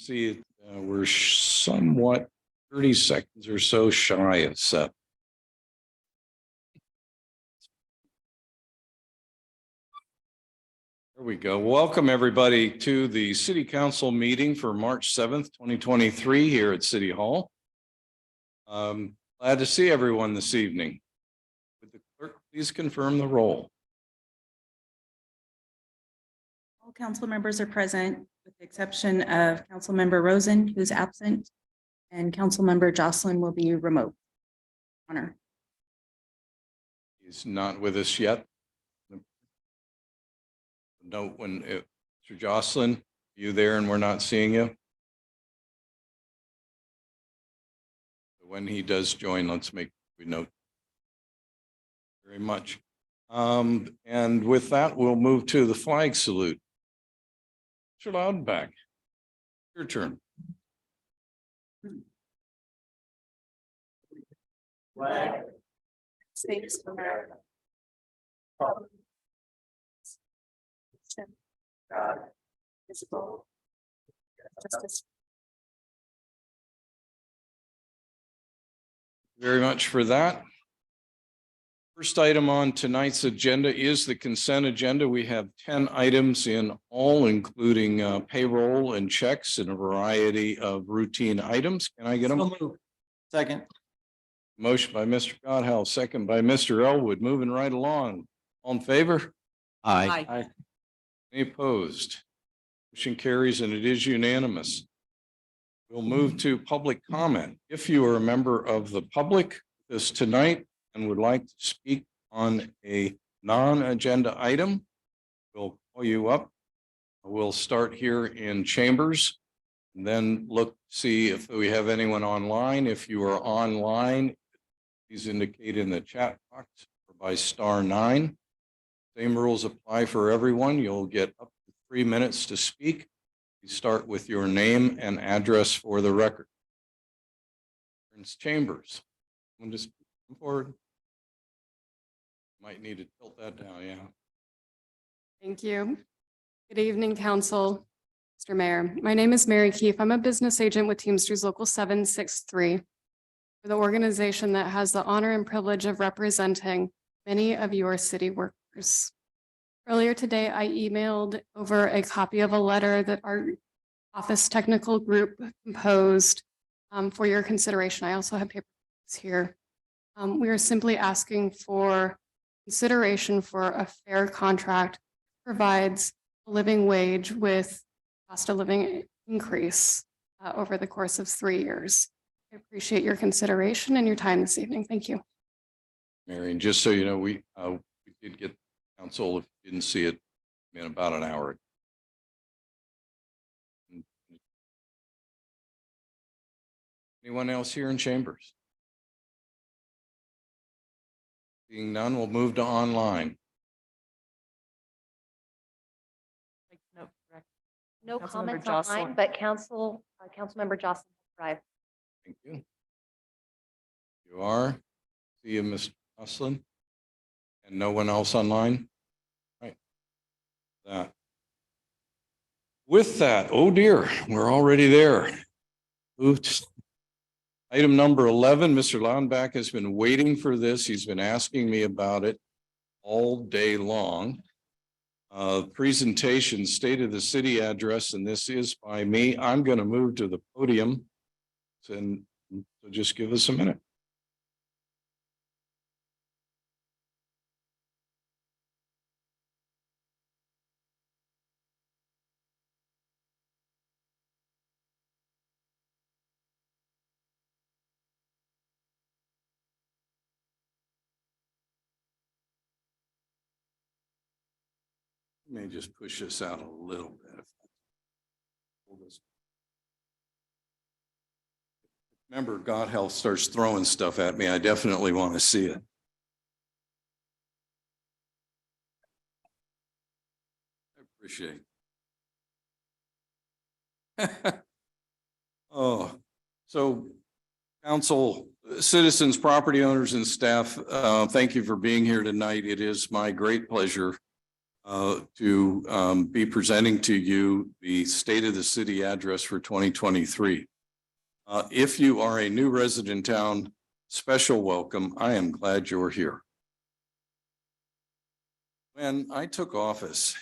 See, we're somewhat 30 seconds or so shy of set. There we go. Welcome everybody to the City Council meeting for March 7th, 2023 here at City Hall. Glad to see everyone this evening. Would the clerk please confirm the roll? All council members are present with the exception of Councilmember Rosen, who's absent, and Councilmember Jocelyn will be remote. Honor. He's not with us yet. Note when Mr. Jocelyn, you there and we're not seeing you? When he does join, let's make we note very much. And with that, we'll move to the flag salute. Mr. Loudenback, your turn. Flag. States of America. God, visible. Justice. Very much for that. First item on tonight's agenda is the consent agenda. We have 10 items in all, including payroll and checks and a variety of routine items. Can I get them? Second. Motion by Mr. Godhell, second by Mr. Elwood. Moving right along. All in favor? Aye. Aye. Any opposed? Motion carries and it is unanimous. We'll move to public comment. If you are a member of the public this tonight and would like to speak on a non-agenda item, we'll call you up. We'll start here in chambers and then look, see if we have anyone online. If you are online, please indicate in the chat box or by *9. Same rules apply for everyone. You'll get up to 3 minutes to speak. You start with your name and address for the record. Prince Chambers, I'm just come forward. Might need to tilt that down, yeah. Thank you. Good evening, Council, Mr. Mayor. My name is Mary Keefe. I'm a business agent with Teamsters Local 763, the organization that has the honor and privilege of representing many of your city workers. Earlier today, I emailed over a copy of a letter that our office technical group composed for your consideration. I also have papers here. We are simply asking for consideration for a fair contract that provides a living wage with cost of living increase over the course of 3 years. I appreciate your consideration and your time this evening. Thank you. Mary, and just so you know, we did get council, if you didn't see it, in about an hour. Anyone else here in chambers? Seeing none, we'll move to online. No Councilmember comments Jocelyn. online, but Councilmember Jocelyn arrived. Thank you. You are. See you, Mr. Jocelyn. And no one else online? Right. That. With that, oh dear, we're already there. Moved. Item number 11, Mr. Loudenback has been waiting for this. He's been asking me about it all day long. Presentation, state of the city address, and this is by me. I'm going to move to the podium. And so just give us a minute. May just push this out a little bit. Remember, God Health starts throwing stuff at me. I definitely want to see it. I appreciate it. Oh, so council, citizens, property owners and staff, thank you for being here tonight. It is my great pleasure to be presenting to you the State of the City address for 2023. If you are a new resident in town, special welcome. I am glad you're here. When I took office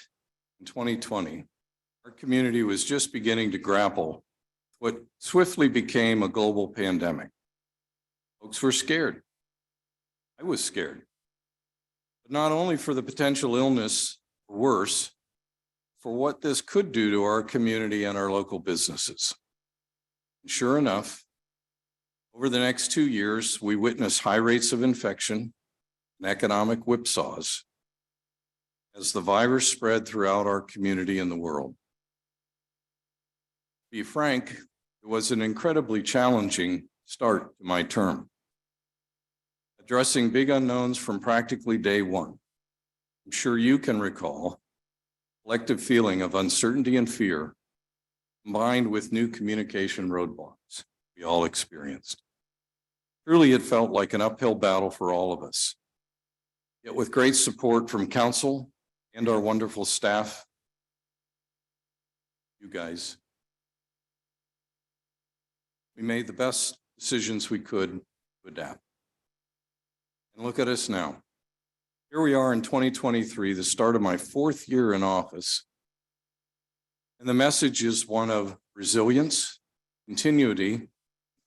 in 2020, our community was just beginning to grapple with what swiftly became a global pandemic. Folks were scared. I was scared. But not only for the potential illness or worse, for what this could do to our community and our local businesses. And sure enough, over the next 2 years, we witnessed high rates of infection and economic whipsaws as the virus spread throughout our community and the world. To be frank, it was an incredibly challenging start to my term, addressing big unknowns from practically day one. I'm sure you can recall a collective feeling of uncertainty and fear combined with new communication roadblocks we all experienced. Truly, it felt like an uphill battle for all of us. Yet with great support from council and our wonderful staff, you guys, we made the best decisions we could to adapt. And look at us now. Here we are in 2023, the start of my 4th year in office. And the message is one of resilience, continuity,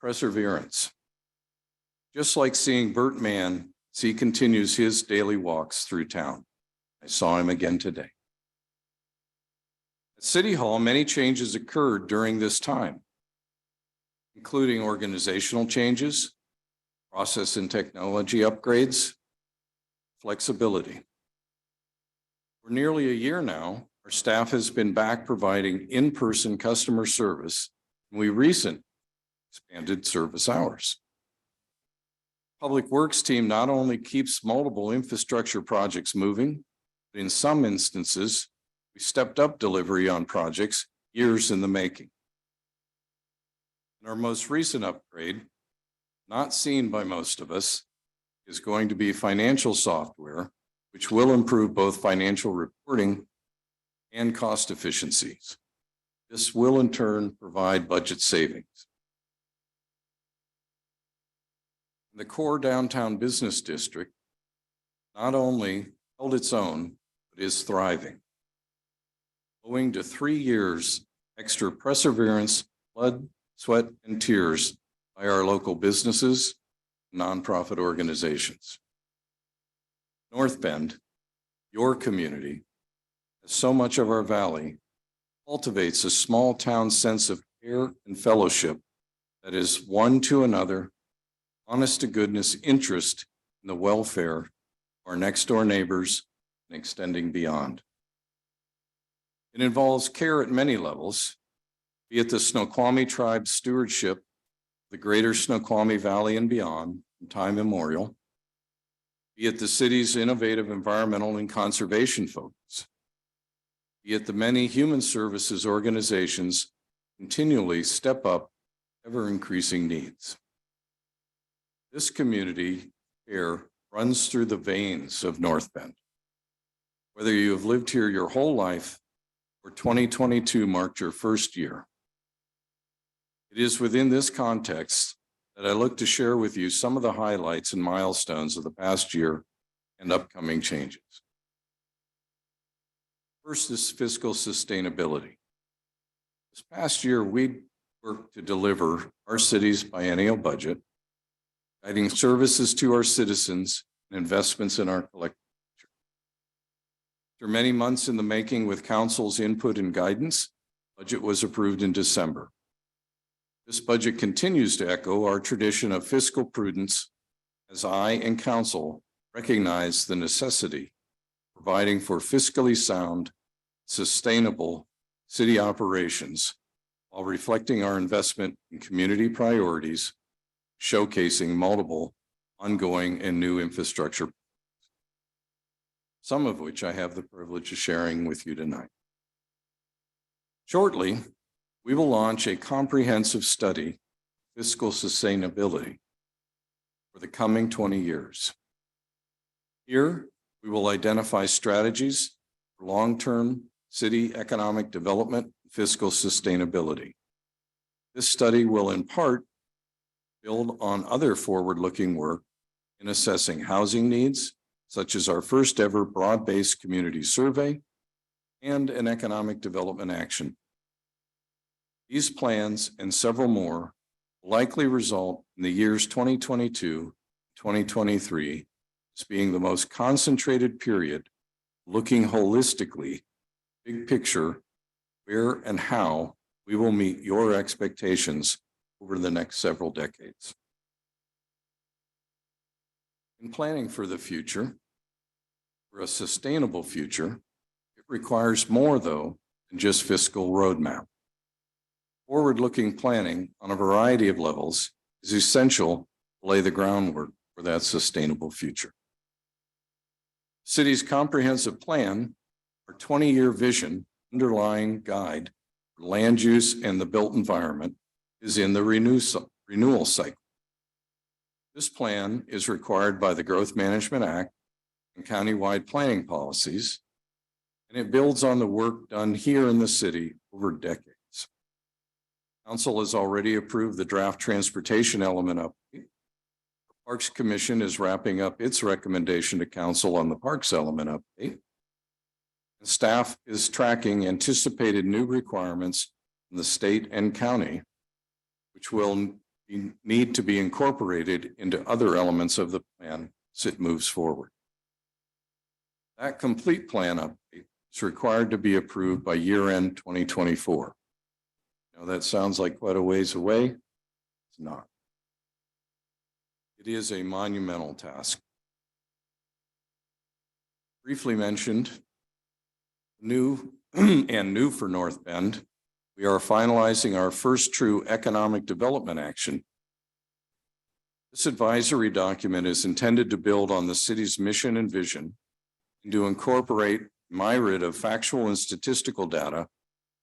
perseverance. Just like seeing Bert Mann as he continues his daily walks through town. I saw him again today. At City Hall, many changes occurred during this time, including organizational changes, process and technology upgrades, flexibility. For nearly a year now, our staff has been back providing in-person customer service, and we recently expanded service hours. Public Works team not only keeps multiple infrastructure projects moving, but in some instances, we stepped up delivery on projects years in the making. And our most recent upgrade, not seen by most of us, is going to be financial software, which will improve both financial reporting and cost efficiencies. This will in turn provide budget savings. The core downtown business district not only held its own, but is thriving. Owing to 3 years extra perseverance, blood, sweat, and tears by our local businesses, nonprofit organizations. North Bend, your community, as so much of our valley, cultivates a small town sense of care and fellowship that is one to another, honest to goodness interest in the welfare of our next door neighbors and extending beyond. It involves care at many levels, be it the Snoqualmie tribe's stewardship, the greater Snoqualmie Valley and beyond, from time immemorial, be it the city's innovative environmental and conservation focus, be it the many human services organizations continually step up ever-increasing needs. This community care runs through the veins of North Bend. Whether you have lived here your whole life or 2022 marked your first year, it is within this context that I look to share with you some of the highlights and milestones of the past year and upcoming changes. First is fiscal sustainability. This past year, we worked to deliver our city's biennial budget, guiding services to our citizens and investments in our collective future. After many months in the making with council's input and guidance, budget was approved in December. This budget continues to echo our tradition of fiscal prudence as I and council recognize the necessity of providing for fiscally sound, sustainable city operations while reflecting our investment in community priorities, showcasing multiple ongoing and new infrastructure, some of which I have the privilege of sharing with you tonight. Shortly, we will launch a comprehensive study of fiscal sustainability for the coming 20 years. Here, we will identify strategies for long-term city economic development, and fiscal sustainability. This study will in part build on other forward-looking work in assessing housing needs, such as our first ever broad-based community survey and an economic development action. These plans and several more will likely result in the years 2022, 2023 as being the most concentrated period, looking holistically, big picture, where and how we will meet your expectations over the next several decades. In planning for the future, for a sustainable future, it requires more, though, than just fiscal roadmap. Forward-looking planning on a variety of levels is essential to lay the groundwork for that sustainable future. City's comprehensive plan, our 20-year vision, underlying guide for land use and the built environment, is in the renewal cycle. This plan is required by the Growth Management Act and countywide planning policies, and it builds on the work done here in the city over decades. Council has already approved the draft transportation element update. The Parks Commission is wrapping up its recommendation to council on the parks element update. The staff is tracking anticipated new requirements from the state and county, which will need to be incorporated into other elements of the plan as it moves forward. That complete plan update is required to be approved by year-end 2024. Now that sounds like quite a ways away. It's not. It is a monumental task. Briefly mentioned, new for North Bend, we are finalizing our first true economic development action. This advisory document is intended to build on the city's mission and vision and to incorporate a myriad of factual and statistical data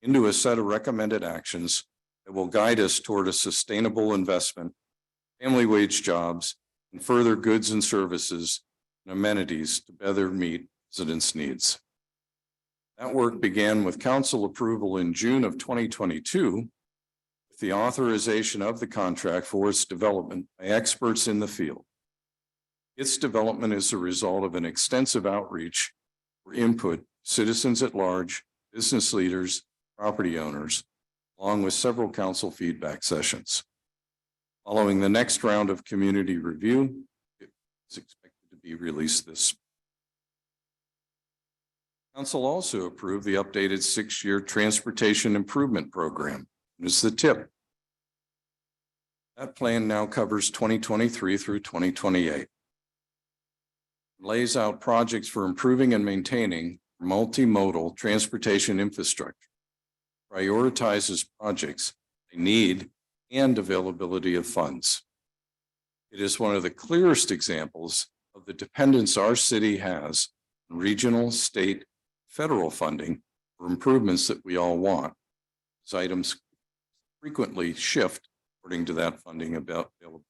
into a set of recommended actions that will guide us toward a sustainable investment, family wage jobs, and further goods and services and amenities to better meet residents' needs. That work began with council approval in June of 2022, with the authorization of the contract for its development by experts in the field. Its development is a result of an extensive outreach for input, citizens at large, business leaders, property owners, along with several council feedback sessions. Following the next round of community review, it is expected to be released this spring. Council also approved the updated 6-year transportation improvement program. It's the TIP. That plan now covers 2023 through 2028. It lays out projects for improving and maintaining multimodal transportation infrastructure, prioritizes projects they need and availability of funds. It is one of the clearest examples of the dependence our city has on regional, state, federal funding for improvements that we all want. These items frequently shift according to that funding available.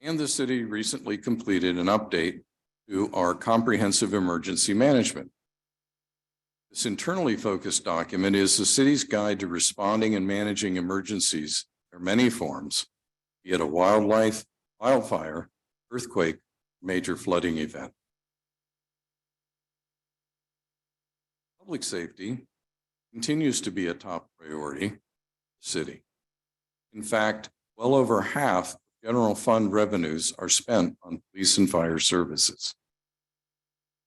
And the city recently completed an update to our comprehensive emergency management. This internally focused document is the city's guide to responding and managing emergencies in many forms, be it a wildfire, earthquake, major flooding event. Public safety continues to be a top priority for the city. In fact, well over half of general fund revenues are spent on police and fire services.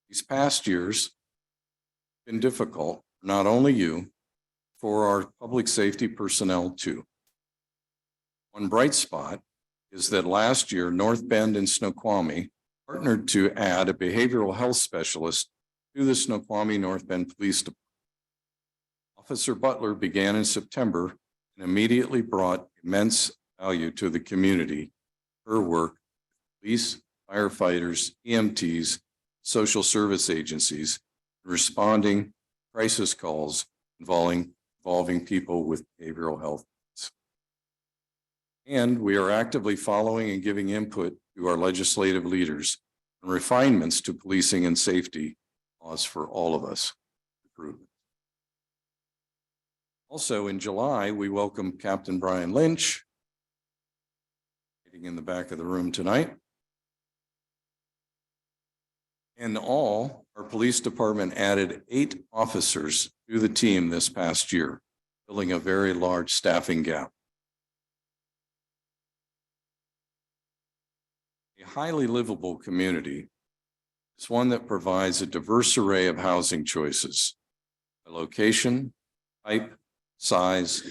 These past years have been difficult, not only you, for our public safety personnel too. One bright spot is that last year, North Bend and Snoqualmie partnered to add a behavioral health specialist to the Snoqualmie North Bend Police Department. Officer Butler began in September and immediately brought immense value to the community. Her work, police, firefighters, EMTs, social service agencies, responding crisis calls involving people with behavioral health needs. And we are actively following and giving input to our legislative leaders and refinements to policing and safety laws for all of us. Improvement. Also in July, we welcome Captain Brian Lynch, sitting in the back of the room tonight. In all, our police department added 8 officers to the team this past year, filling a very large staffing gap. A highly livable community is one that provides a diverse array of housing choices, by location, type, size,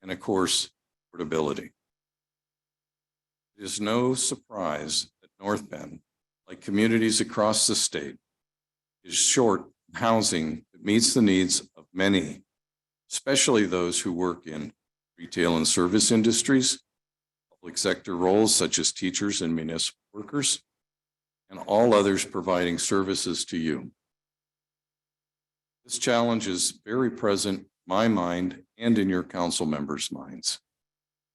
and of course, affordability. It is no surprise that North Bend, like communities across the state, is short of housing that meets the needs of many, especially those who work in retail and service industries, public sector roles such as teachers and municipal workers, and all others providing services to you. This challenge is very present in my mind and in your council members' minds.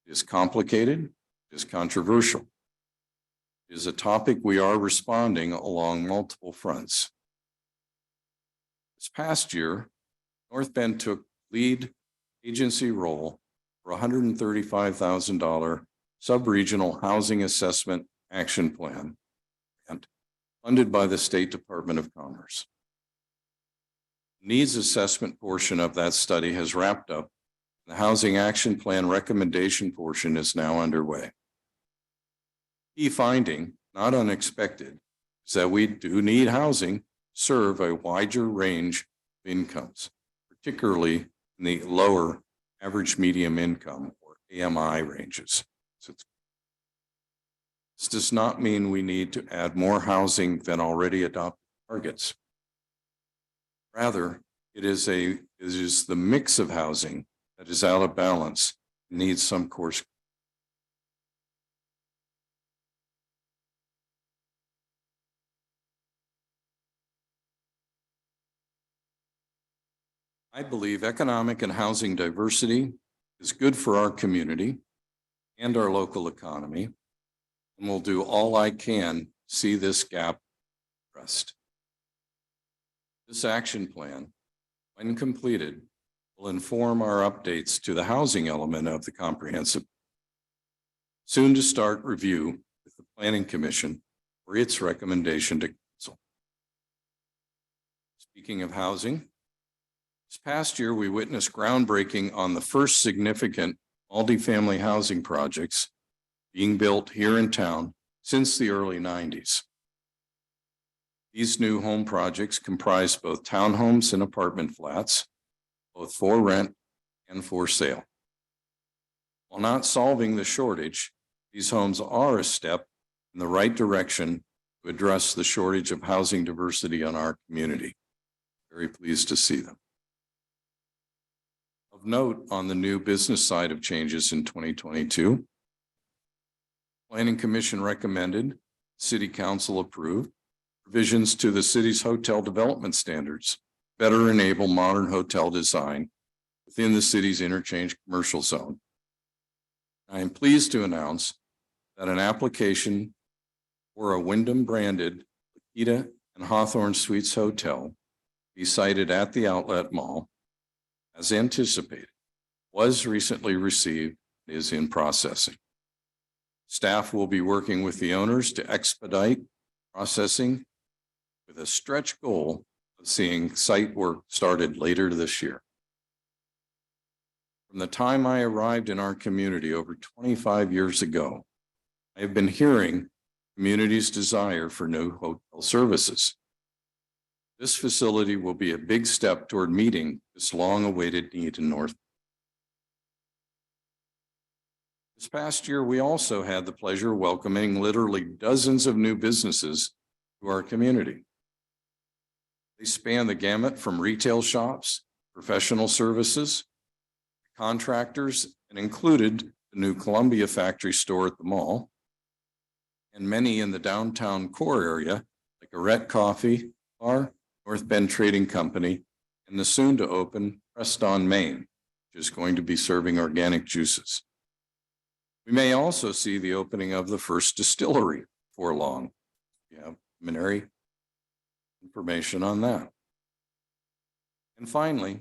It is complicated, it is controversial. It is a topic we are responding along multiple fronts. This past year, North Bend took lead agency role for $135,000 sub-regional housing assessment action plan and funded by the State Department of Commerce. Needs assessment portion of that study has wrapped up. The housing action plan recommendation portion is now underway. Key finding, not unexpected, is that we do need housing to serve a wider range of incomes, particularly in the lower average medium income or AMI ranges. This does not mean we need to add more housing than already adopted targets. Rather, it is the mix of housing that is out of balance and needs some course. I believe economic and housing diversity is good for our community and our local economy, and will do all I can to see this gap addressed. This action plan, when completed, will inform our updates to the housing element of the comprehensive. Soon to start review with the Planning Commission for its recommendation to council. Speaking of housing, this past year we witnessed groundbreaking on the first significant multifamily housing projects being built here in town since the early 90s. These new home projects comprise both townhomes and apartment flats, both for rent and for sale. While not solving the shortage, these homes are a step in the right direction to address the shortage of housing diversity in our community. Very pleased to see them. Of note on the new business side of changes in 2022, Planning Commission recommended, City Council approved, revisions to the city's hotel development standards better enable modern hotel design within the city's interchange commercial zone. I am pleased to announce that an application for a Wyndham branded La and Hawthorne Suites Hotel be sited at the Outlet Mall, as anticipated, was recently received and is in processing. Staff will be working with the owners to expedite processing with a stretch goal of seeing site work started later this year. From the time I arrived in our community over 25 years ago, I have been hearing community's desire for new hotel services. This facility will be a big step toward meeting this long-awaited need in North. This past year, we also had the pleasure of welcoming literally dozens of new businesses to our community. They span the gamut from retail shops, professional services, contractors, and included the new Columbia factory store at the mall, and many in the downtown core area, like Arrête Coffee Bar, North Bend Trading Company, and the soon to open Preston, Maine, which is going to be serving organic juices. We may also see the opening of the first distillery before long. We have preliminary information on that. And finally,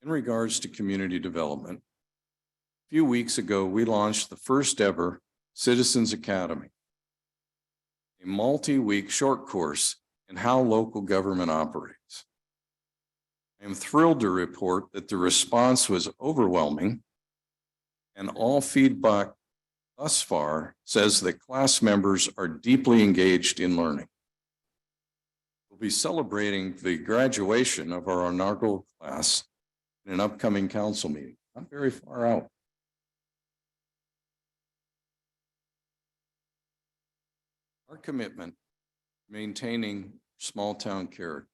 in regards to community development, a few weeks ago, we launched the first ever Citizens Academy, a multi-week short course in how local government operates. I am thrilled to report that the response was overwhelming, and all feedback thus far says that class members are deeply engaged in learning. We'll be celebrating the graduation of our inaugural class in an upcoming council meeting, not very far out. Our commitment to maintaining small town character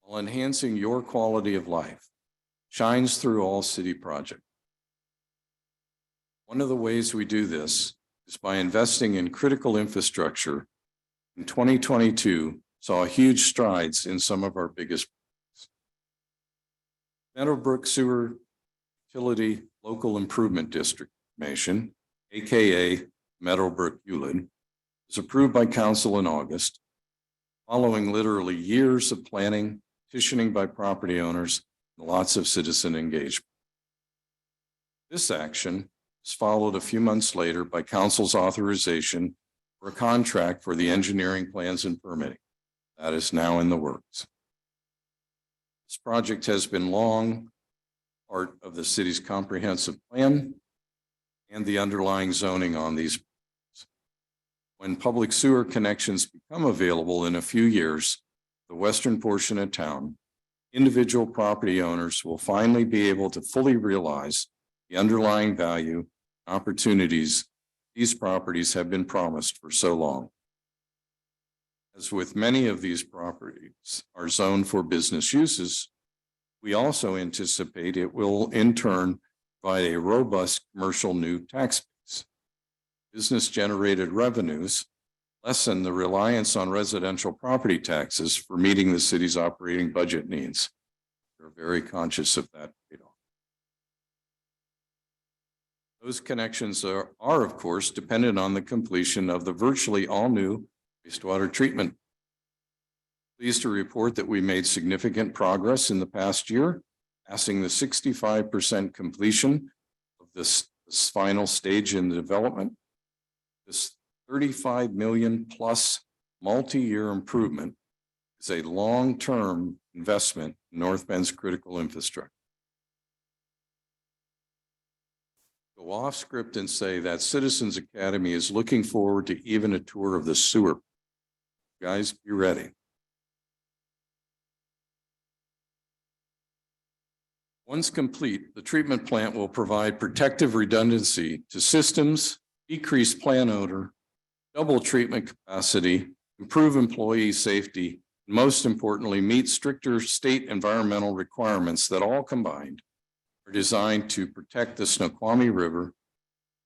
while enhancing your quality of life shines through all city projects. One of the ways we do this is by investing in critical infrastructure. In 2022, saw huge strides in some of our biggest projects. Meadowbrook Sewer Utility Local Improvement District formation, AKA Meadowbrook ULID, was approved by council in August, following literally years of planning, petitioning by property owners, and lots of citizen engagement. This action was followed a few months later by council's authorization for a contract for the engineering plans and permitting. That is now in the works. This project has been long part of the city's comprehensive plan and the underlying zoning on these. When public sewer connections become available in a few years, the western portion of town, individual property owners will finally be able to fully realize the underlying value and opportunities these properties have been promised for so long. As with many of these properties are zoned for business uses, we also anticipate it will in turn provide a robust commercial new tax base. Business generated revenues lessen the reliance on residential property taxes for meeting the city's operating budget needs. We're very conscious of that trade-off. Those connections are of course dependent on the completion of the virtually all new wastewater treatment. Pleased to report that we made significant progress in the past year, passing the 65% completion of this final stage in the development. This 35 million plus multi-year improvement is a long-term investment in North Bend's critical infrastructure. Go off script and say that Citizens Academy is looking forward to even a tour of the sewer. Guys, be ready. Once complete, the treatment plant will provide protective redundancy to systems, decrease plant odor, double treatment capacity, improve employee safety, and most importantly, meet stricter state environmental requirements that all combined are designed to protect the Snoqualmie River,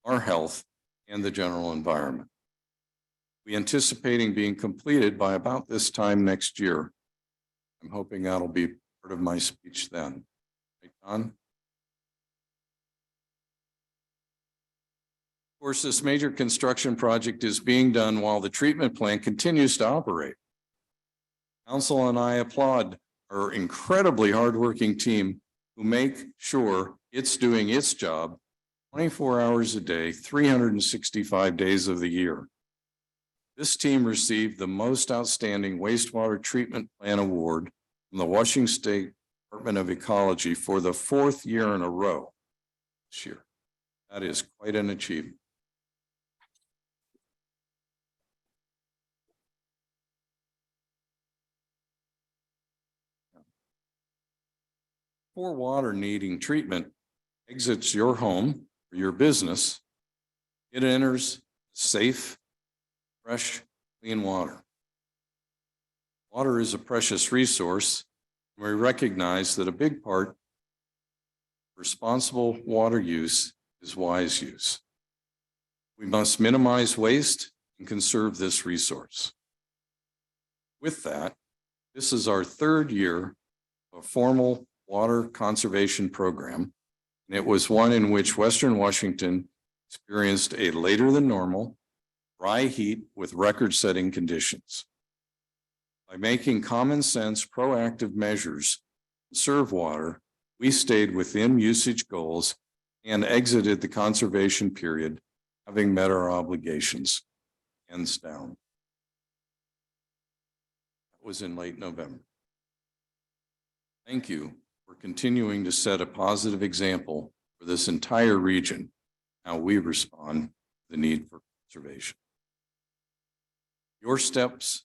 our health, and the general environment. We anticipating being completed by about this time next year. I'm hoping that'll be part of my speech then. Right, Don? Of course, this major construction project is being done while the treatment plant continues to operate. Council and I applaud our incredibly hardworking team who make sure it's doing its job 24 hours a day, 365 days of the year. This team received the most outstanding wastewater treatment plant award from the Washington State Department of Ecology for the 4th year in a row this year. That is quite an achievement. Before water needing treatment exits your home or your business, it enters safe, fresh, clean water. Water is a precious resource, and we recognize that a big part of responsible water use is wise use. We must minimize waste and conserve this resource. With that, this is our 3rd year of formal water conservation program, and it was one in which Western Washington experienced a later than normal dry heat with record-setting conditions. By making common sense, proactive measures to conserve water, we stayed within usage goals and exited the conservation period, having met our obligations. Hands down. That was in late November. Thank you for continuing to set a positive example for this entire region, how we respond to the need for conservation. Your steps,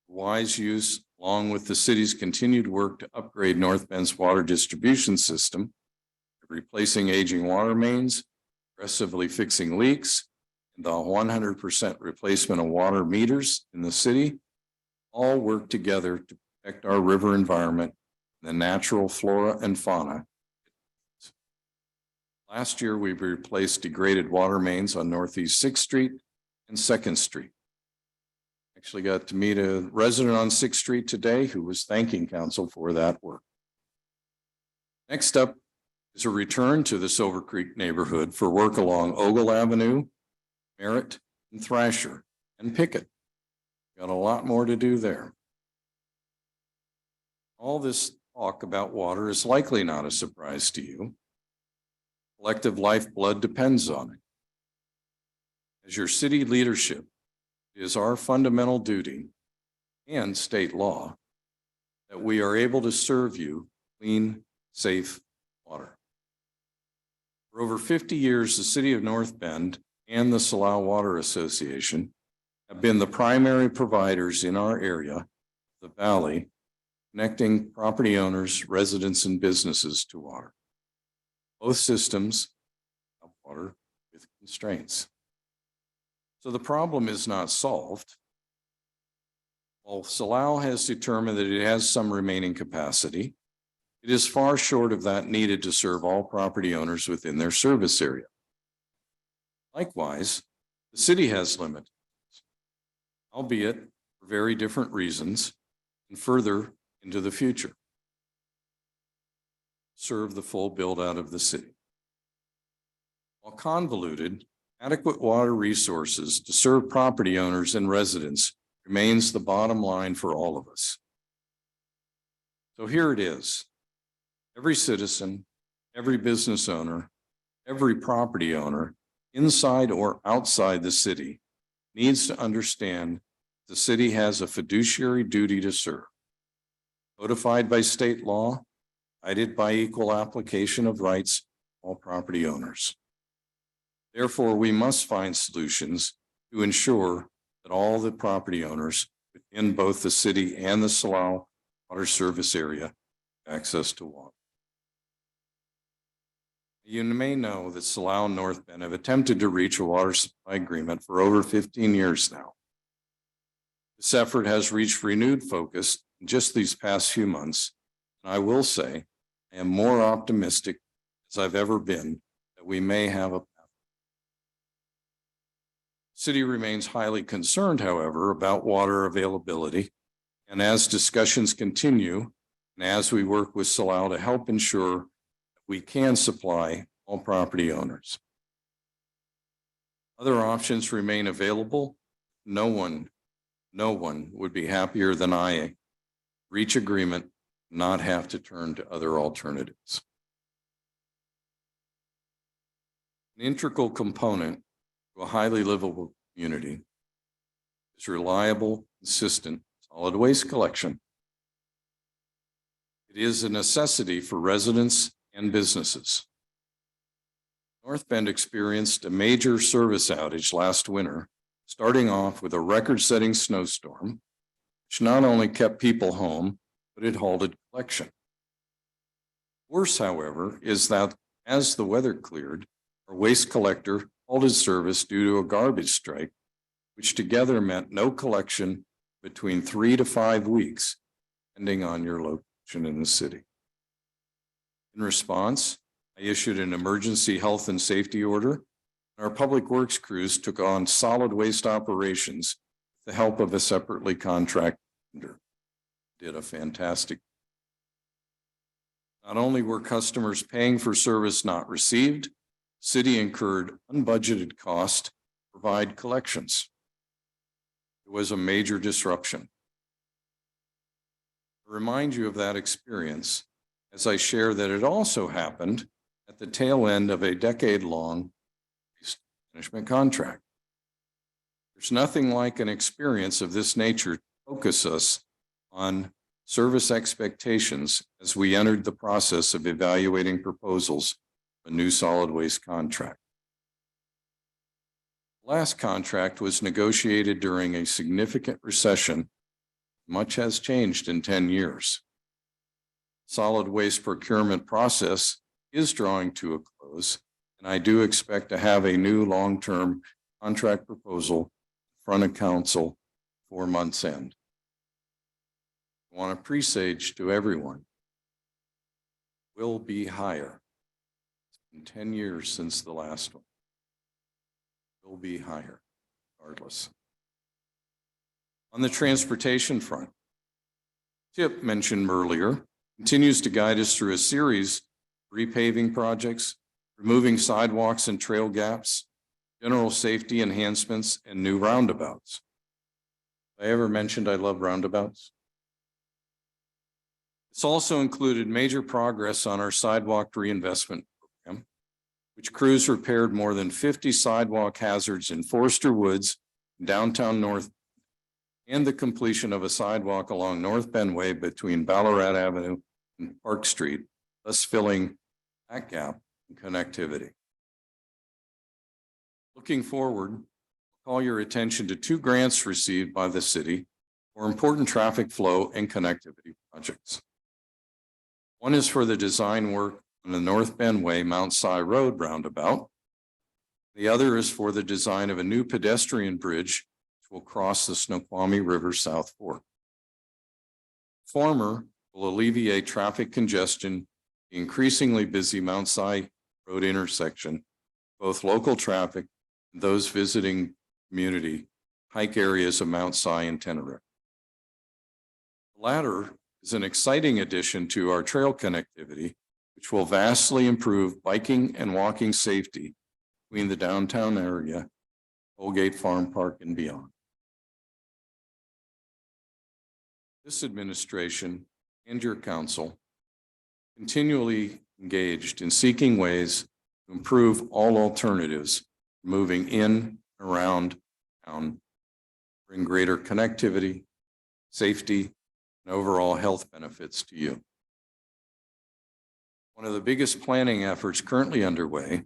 wise use, along with the city's continued work to upgrade North Bend's water distribution system, replacing aging water mains, aggressively fixing leaks, and the 100% replacement of water meters in the city, all work together to protect our river environment, the natural flora and fauna. Last year, we replaced degraded water mains on Northeast 6th Street and 2nd Street. Actually got to meet a resident on 6th Street today who was thanking council for that work. Next up is a return to the Silver Creek neighborhood for work along Ogle Avenue, Merritt, and Thrasher, and Pickett. Got a lot more to do there. All this talk about water is likely not a surprise to you. Collective lifeblood depends on it. As your city leadership, it is our fundamental duty and state law that we are able to serve you clean, safe water. For over 50 years, the city of North Bend and the Salal Water Association have been the primary providers in our area, the valley, connecting property owners, residents, and businesses to water. Both systems have water with constraints. So the problem is not solved. While Salal has determined that it has some remaining capacity, it is far short of that needed to serve all property owners within their service area. Likewise, the city has limits, albeit for very different reasons, and further into the future. Serve the full build out of the city. While convoluted, adequate water resources to serve property owners and residents remains the bottom line for all of us. So here it is. Every citizen, every business owner, every property owner, inside or outside the city, needs to understand the city has a fiduciary duty to serve. Codified by state law, guided by equal application of rights of all property owners. Therefore, we must find solutions to ensure that all the property owners within both the city and the Salal water service area have access to water. You may know that Salal and North Bend have attempted to reach a water supply agreement for over 15 years now. This effort has reached renewed focus in just these past few months, and I will say I am more optimistic as I've ever been that we may have a path. The city remains highly concerned, however, about water availability, and as discussions continue, and as we work with Salal to help ensure that we can supply all property owners. Other options remain available. No one would be happier than I reach agreement, not have to turn to other alternatives. An integral component to a highly livable community is reliable, consistent, solid waste collection. It is a necessity for residents and businesses. North Bend experienced a major service outage last winter, starting off with a record-setting snowstorm, which not only kept people home, but it halted collection. Worse, however, is that as the weather cleared, our waste collector halted service due to a garbage strike, which together meant no collection between 3 to 5 weeks, depending on your location in the city. In response, I issued an emergency health and safety order. Our public works crews took on solid waste operations with the help of a separately contracted vendor. Did a fantastic. Not only were customers paying for service not received, city incurred unbudgeted costs to provide collections. It was a major disruption. I remind you of that experience as I share that it also happened at the tail end of a decade-long waste management contract. There's nothing like an experience of this nature to focus us on service expectations as we entered the process of evaluating proposals for a new solid waste contract. The last contract was negotiated during a significant recession. Much has changed in 10 years. Solid waste procurement process is drawing to a close, and I do expect to have a new long-term contract proposal in front of council 4 months end. I want to presage to everyone, will be higher. It's been 10 years since the last one. Will be higher, regardless. On the transportation front, Chip mentioned earlier, continues to guide us through a series of repaving projects, removing sidewalks and trail gaps, general safety enhancements, and new roundabouts. Have I ever mentioned I love roundabouts? It's also included major progress on our sidewalk reinvestment program, which crews repaired more than 50 sidewalk hazards in Forester Woods, downtown North, and the completion of a sidewalk along North Bend Way between Ballarat Avenue and Park Street, thus filling that gap in connectivity. Looking forward, I'll call your attention to 2 grants received by the city for important traffic flow and connectivity projects. One is for the design work on the North Bend Way, Mount Si Road roundabout. The other is for the design of a new pedestrian bridge which will cross the Snoqualmie River South Fork. Former will alleviate traffic congestion, the increasingly busy Mount Si Road intersection, both local traffic and those visiting community hike areas of Mount Si and Tenerife. The latter is an exciting addition to our trail connectivity, which will vastly improve biking and walking safety between the downtown area, Colgate Farm Park, and beyond. This administration and your council continually engaged in seeking ways to improve all alternatives, moving in, around town, bring greater connectivity, safety, and overall health benefits to you. One of the biggest planning efforts currently underway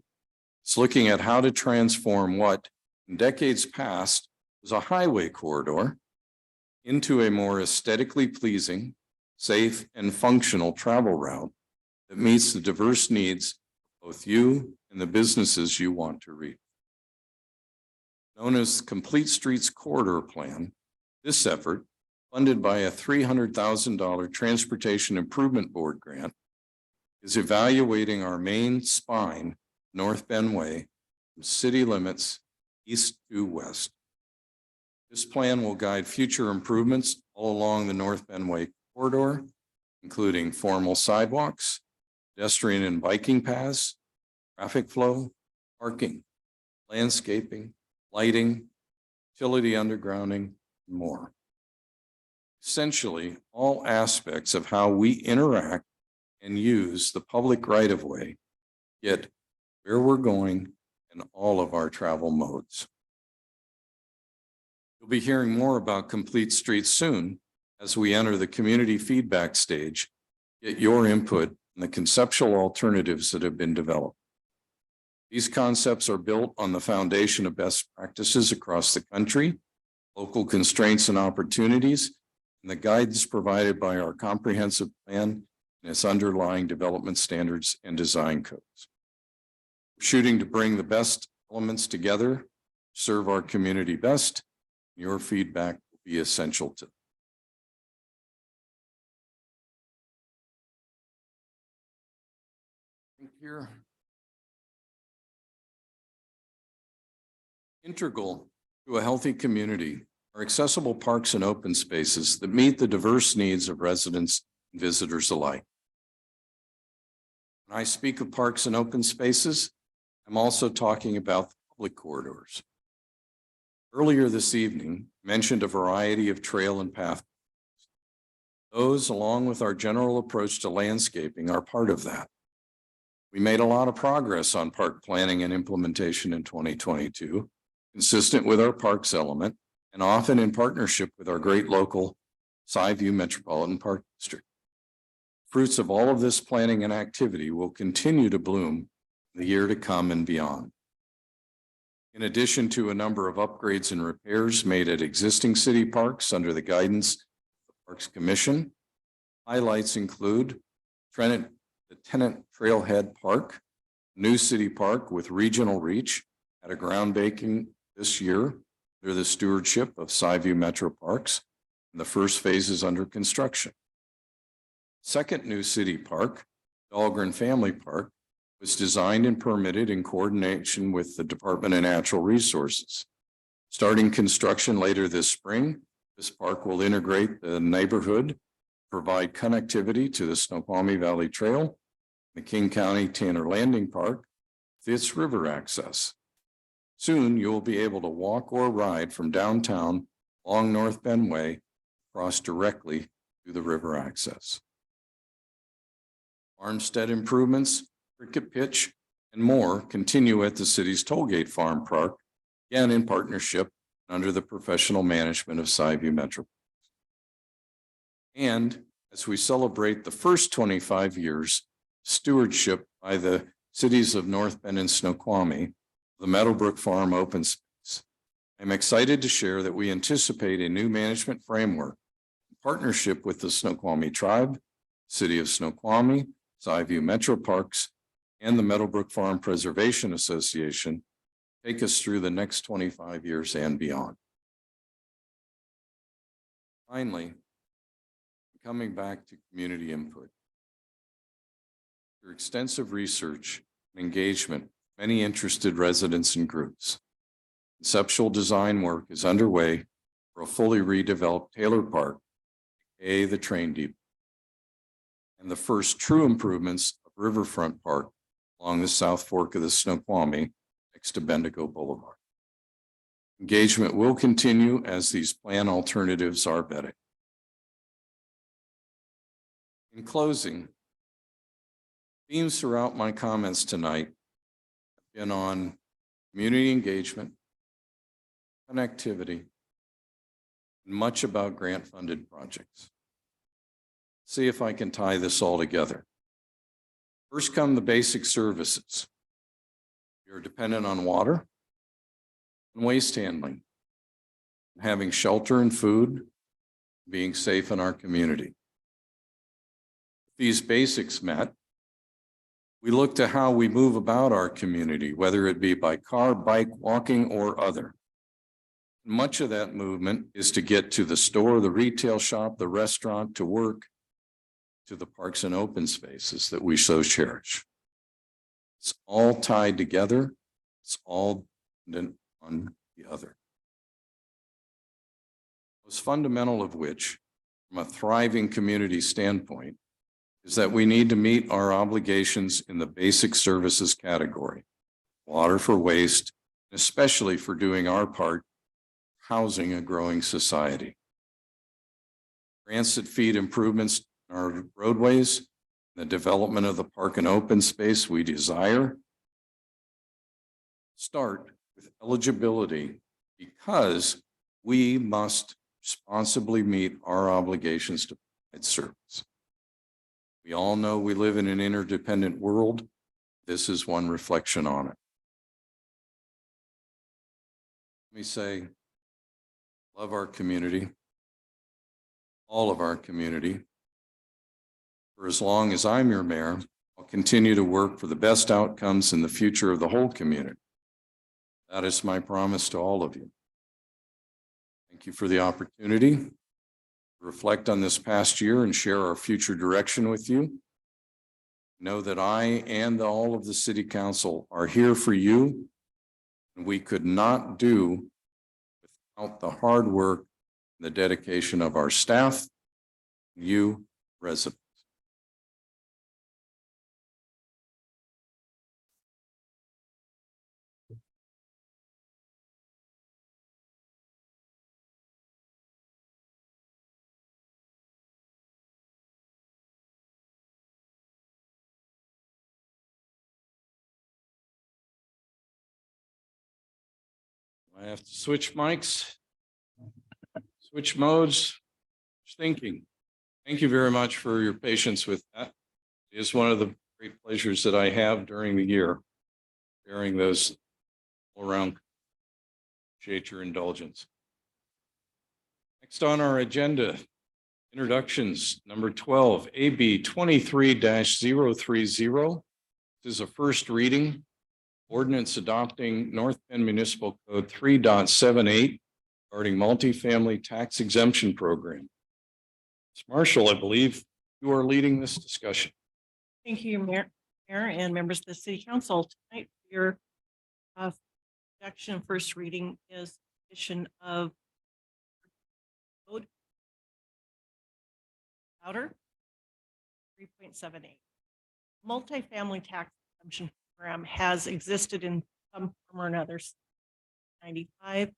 is looking at how to transform what in decades past was a highway corridor into a more aesthetically pleasing, safe, and functional travel route that meets the diverse needs of both you and the businesses you want to reach. Known as Complete Streets Corridor Plan, this effort, funded by a $300,000 Transportation Improvement Board grant, is evaluating our main spine, North Bend Way, from city limits east to west. This plan will guide future improvements all along the North Bend Way corridor, including formal sidewalks, pedestrian and biking paths, traffic flow, parking, landscaping, lighting, utility undergrounding, and more. Essentially, all aspects of how we interact and use the public right-of-way, yet where we're going in all of our travel modes. You'll be hearing more about Complete Streets soon as we enter the community feedback stage, get your input on the conceptual alternatives that have been developed. These concepts are built on the foundation of best practices across the country, local constraints and opportunities, and the guidance provided by our comprehensive plan and its underlying development standards and design codes. We're shooting to bring the best elements together, serve our community best. Your feedback will be essential to. Here. Integral to a healthy community are accessible parks and open spaces that meet the diverse needs of residents and visitors alike. When I speak of parks and open spaces, I'm also talking about the public corridors. Earlier this evening, mentioned a variety of trail and path. Those, along with our general approach to landscaping, are part of that. We made a lot of progress on park planning and implementation in 2022, consistent with our parks element and often in partnership with our great local Skyview Metropolitan Park District. Fruits of all of this planning and activity will continue to bloom the year to come and beyond. In addition to a number of upgrades and repairs made at existing city parks under the guidance of the Parks Commission, highlights include the Tenant Trailhead Park, new city park with regional reach at a groundbreaking this year under the stewardship of Skyview Metro Parks, and the first phase is under construction. Second new city park, Dahlgren Family Park, was designed and permitted in coordination with the Department of Natural Resources. Starting construction later this spring, this park will integrate the neighborhood, provide connectivity to the Snoqualmie Valley Trail, the King County Tanner Landing Park, with its river access. Soon, you will be able to walk or ride from downtown along North Bend Way, across directly to the river access. Farmstead improvements, cricket pitch, and more continue at the city's Tollgate Farm Park, again in partnership under the professional management of Skyview Metro. And as we celebrate the first 25 years stewardship by the cities of North Bend and Snoqualmie, the Meadowbrook Farm open space, I'm excited to share that we anticipate a new management framework in partnership with the Snoqualmie Tribe, City of Snoqualmie, Skyview Metro Parks, and the Meadowbrook Farm Preservation Association take us through the next 25 years and beyond. Finally, coming back to community input. Through extensive research and engagement, many interested residents and groups, conceptual design work is underway for a fully redeveloped Taylor Park, aka the train depot, and the first true improvements of Riverfront Park along the South Fork of the Snoqualmie next to Bendigo Boulevard. Engagement will continue as these plan alternatives are vetted. In closing, themes throughout my comments tonight have been on community engagement, connectivity, and much about grant-funded projects. See if I can tie this all together. First come the basic services. You're dependent on water and waste handling, having shelter and food, being safe in our community. These basics met, we look to how we move about our community, whether it be by car, bike, walking, or other. Much of that movement is to get to the store, the retail shop, the restaurant, to work, to the parks and open spaces that we so cherish. It's all tied together. It's all dependent on the other. Most fundamental of which, from a thriving community standpoint, is that we need to meet our obligations in the basic services category, water for waste, especially for doing our part, housing a growing society. Grants that feed improvements in our roadways, the development of the park and open space we desire, start with eligibility because we must responsibly meet our obligations to provide service. We all know we live in an interdependent world. This is one reflection on it. Let me say, love our community, all of our community. For as long as I'm your mayor, I'll continue to work for the best outcomes in the future of the whole community. That is my promise to all of you. Thank you for the opportunity to reflect on this past year and share our future direction with you. Know that I and all of the city council are here for you, and we could not do without the hard work and the dedication of our staff, you residents. I have to switch mics, switch modes, thinking. Thank you very much for your patience with that. It is one of the great pleasures that I have during the year, sharing those all around. Appreciate your indulgence. Next on our agenda, introductions, number 12, AB 23-030. This is a first reading. Ordinance adopting North Penn Municipal Code 3.78 regarding multifamily tax exemption program. Ms. Marshall, I believe you are leading this discussion. Thank you, Mayor and members of the City Council. Tonight, your introduction first reading is addition of code outer 3.78. Multifamily tax exemption program has existed in some form or another since 95,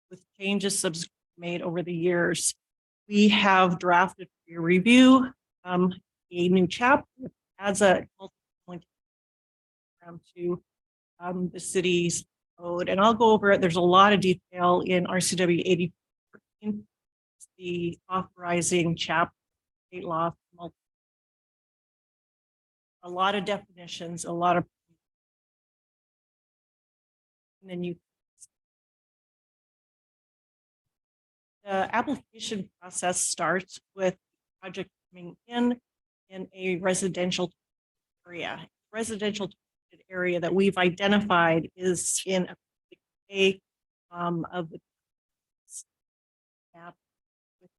with changes subsequently made over the years. We have drafted for your review a new chapter that adds a multifamily program to the city's code, and I'll go over it. There's a lot of detail in RCW 8014, the authorizing chapter, state law, a lot of definitions, a lot of, and then the application process starts with the project coming in a residential area. Residential area that we've identified is in a of the map, with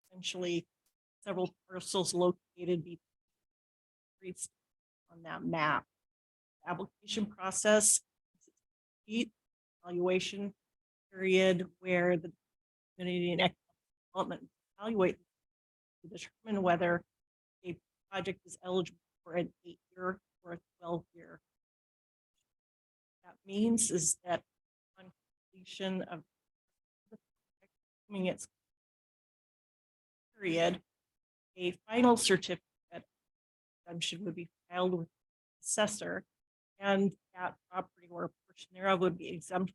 essentially several parcels located between streets on that map. Application process, evaluation period where the community and economic development evaluate to determine whether a project is eligible for an 8-year or a 12-year. That means is that on completion of the project, its period, a final certificate of exemption would be filed with the assessor, and that property or a portion thereof would be exempt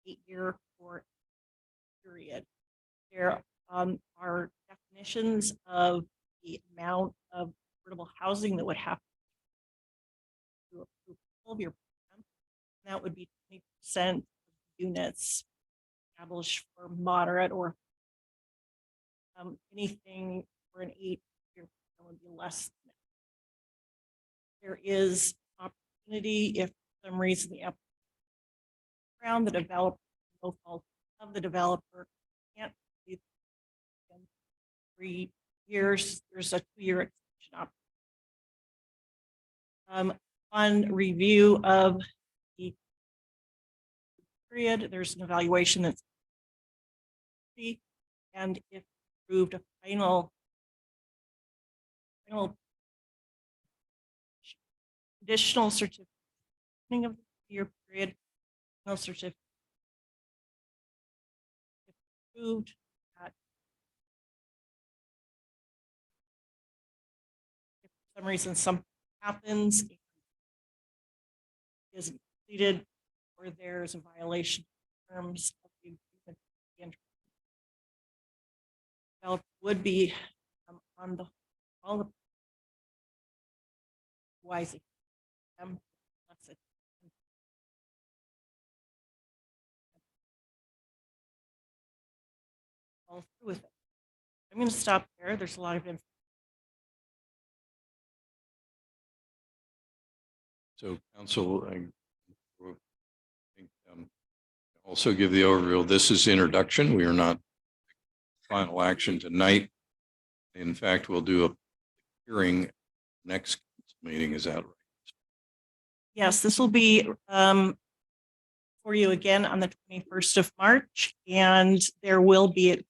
8-year or period. There are definitions of the amount of affordable housing that would have to approve 12-year program. And that would be 20% of units established for moderate, or anything for an 8-year program would be less than that. There is opportunity if for some reason the ground, the developer, no fault of the developer, can't be 3 years, there's a 2-year extension option. On review of the period, there's an evaluation that's and if approved, a final additional certificate of the year period, final certificate approved at, if for some reason something happens, is completed, or there's a violation of terms of the agreement, developer would be on the all the wise all through with it. I'm going to stop there. There's a lot of information. So council, I think also give the overview. This is introduction. We are not final action tonight. In fact, we'll do a hearing next meeting. Is that right? Yes, this will be for you again on the 21st of March, and there will be a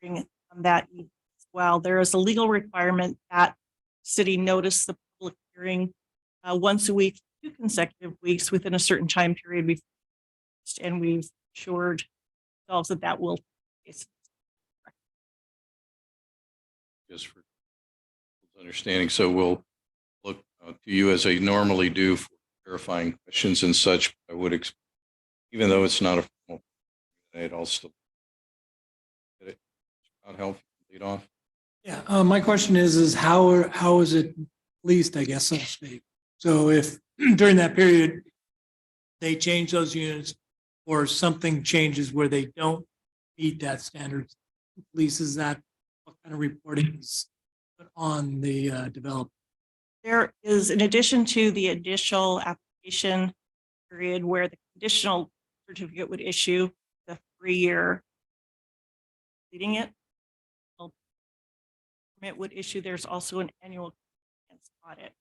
hearing on that evening as well. There is a legal requirement that city notice the public hearing once a week, 2 consecutive weeks within a certain time period, and we've assured ourselves that that will take place. Just for understanding. So we'll look to you as I normally do for clarifying questions and such. I would expect even though it's not a formal candidate, I'll still get it. I'll help lead off. Yeah, my question is how is it leased, I guess, so to speak? So if during that period, they change those units or something changes where they don't meet that standard, leases that, what kind of reporting is put on the developer? There is, in addition to the initial application period where the conditional certificate would issue the 3-year leading it, permit would issue, there's also an annual compliance audit.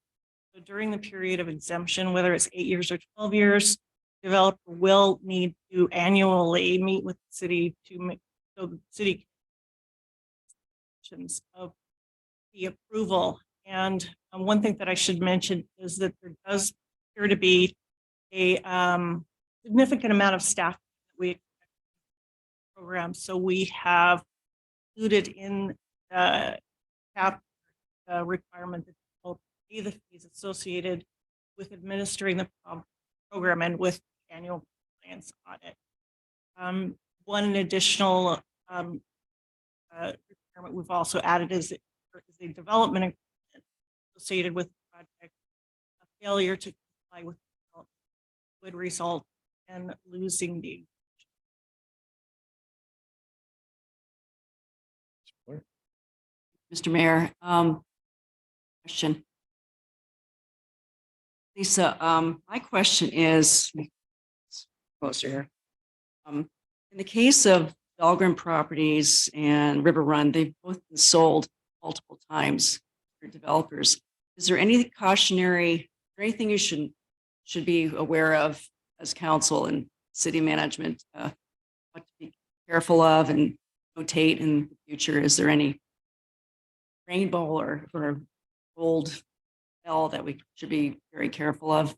So during the period of exemption, whether it's 8 years or 12 years, developer will need to annually meet with the city to make, so the city of the approval. And one thing that I should mention is that there does appear to be a significant amount of staff that we expect in the program. So we have included in the cap requirement that will pay the fees associated with administering the program and with the annual compliance audit. One additional requirement we've also added is a development agreement associated with the project. A failure to comply with would result in losing the. Mr. Mayor, question. Lisa, my question is, closer here. In the case of Dahlgren Properties and River Run, they've both been sold multiple times for developers. Is there any cautionary, or anything you should be aware of as council and city management, what to be careful of and notate in the future? Is there any rainbow or gold bell that we should be very careful of?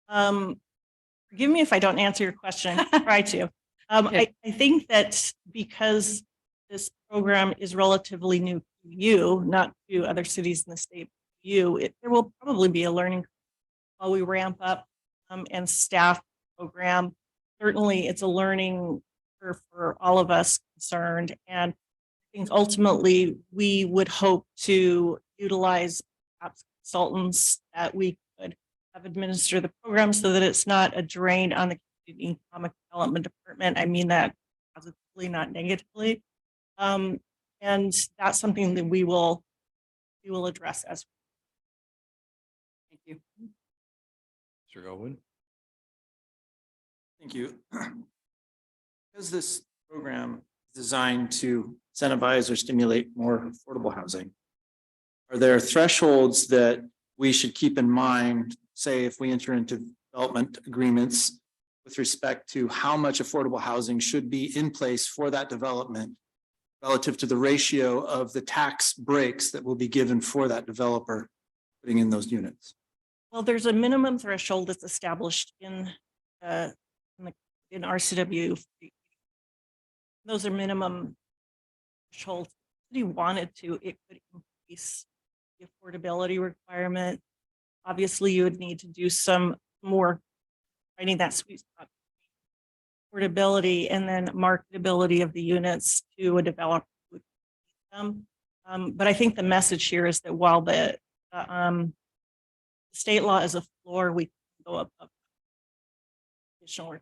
Forgive me if I don't answer your question. Try to. I think that because this program is relatively new to you, not to other cities in the state, there will probably be a learning while we ramp up and staff program. Certainly, it's a learning curve for all of us concerned, and I think ultimately we would hope to utilize perhaps consultants that we could have administer the program so that it's not a drain on the economic development department. I mean that positively, not negatively. And that's something that we will address as. Thank you. Mr. Elwood? Thank you. Because this program is designed to incentivize or stimulate more affordable housing, are there thresholds that we should keep in mind, say if we enter into development agreements with respect to how much affordable housing should be in place for that development relative to the ratio of the tax breaks that will be given for that developer putting in those units? Well, there's a minimum threshold that's established in RCW. Those are minimum thresholds. If he wanted to, it could increase the affordability requirement. Obviously, you would need to do some more finding that sweet spot, affordability, and then marketability of the units to a developer. But I think the message here is that while the state law is a floor, we can go up additional.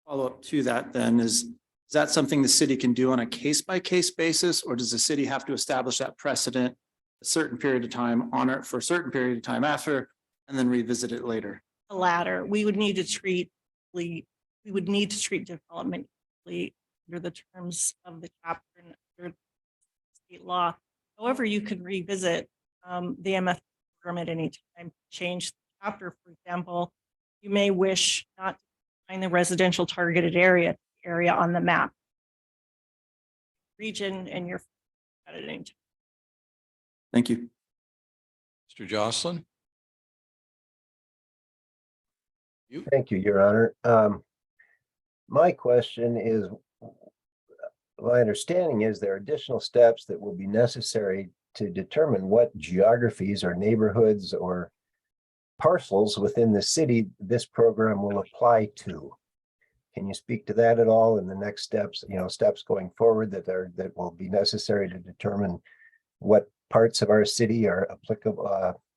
Follow up to that then is that something the city can do on a case-by-case basis, or does the city have to establish that precedent a certain period of time, honor it for a certain period of time after, and then revisit it later? The latter, we would need to treat development under the terms of the chapter and under state law. However, you could revisit the MF program at any time, change the chapter. For example, you may wish not to find the residential targeted area on the map region, and you're at it any time. Thank you. Mr. Jocelyn? Thank you, Your Honor. My question is, my understanding is there are additional steps that will be necessary to determine what geographies or neighborhoods or parcels within the city this program will apply to. Can you speak to that at all in the next steps, steps going forward that will be necessary to determine what parts of our city are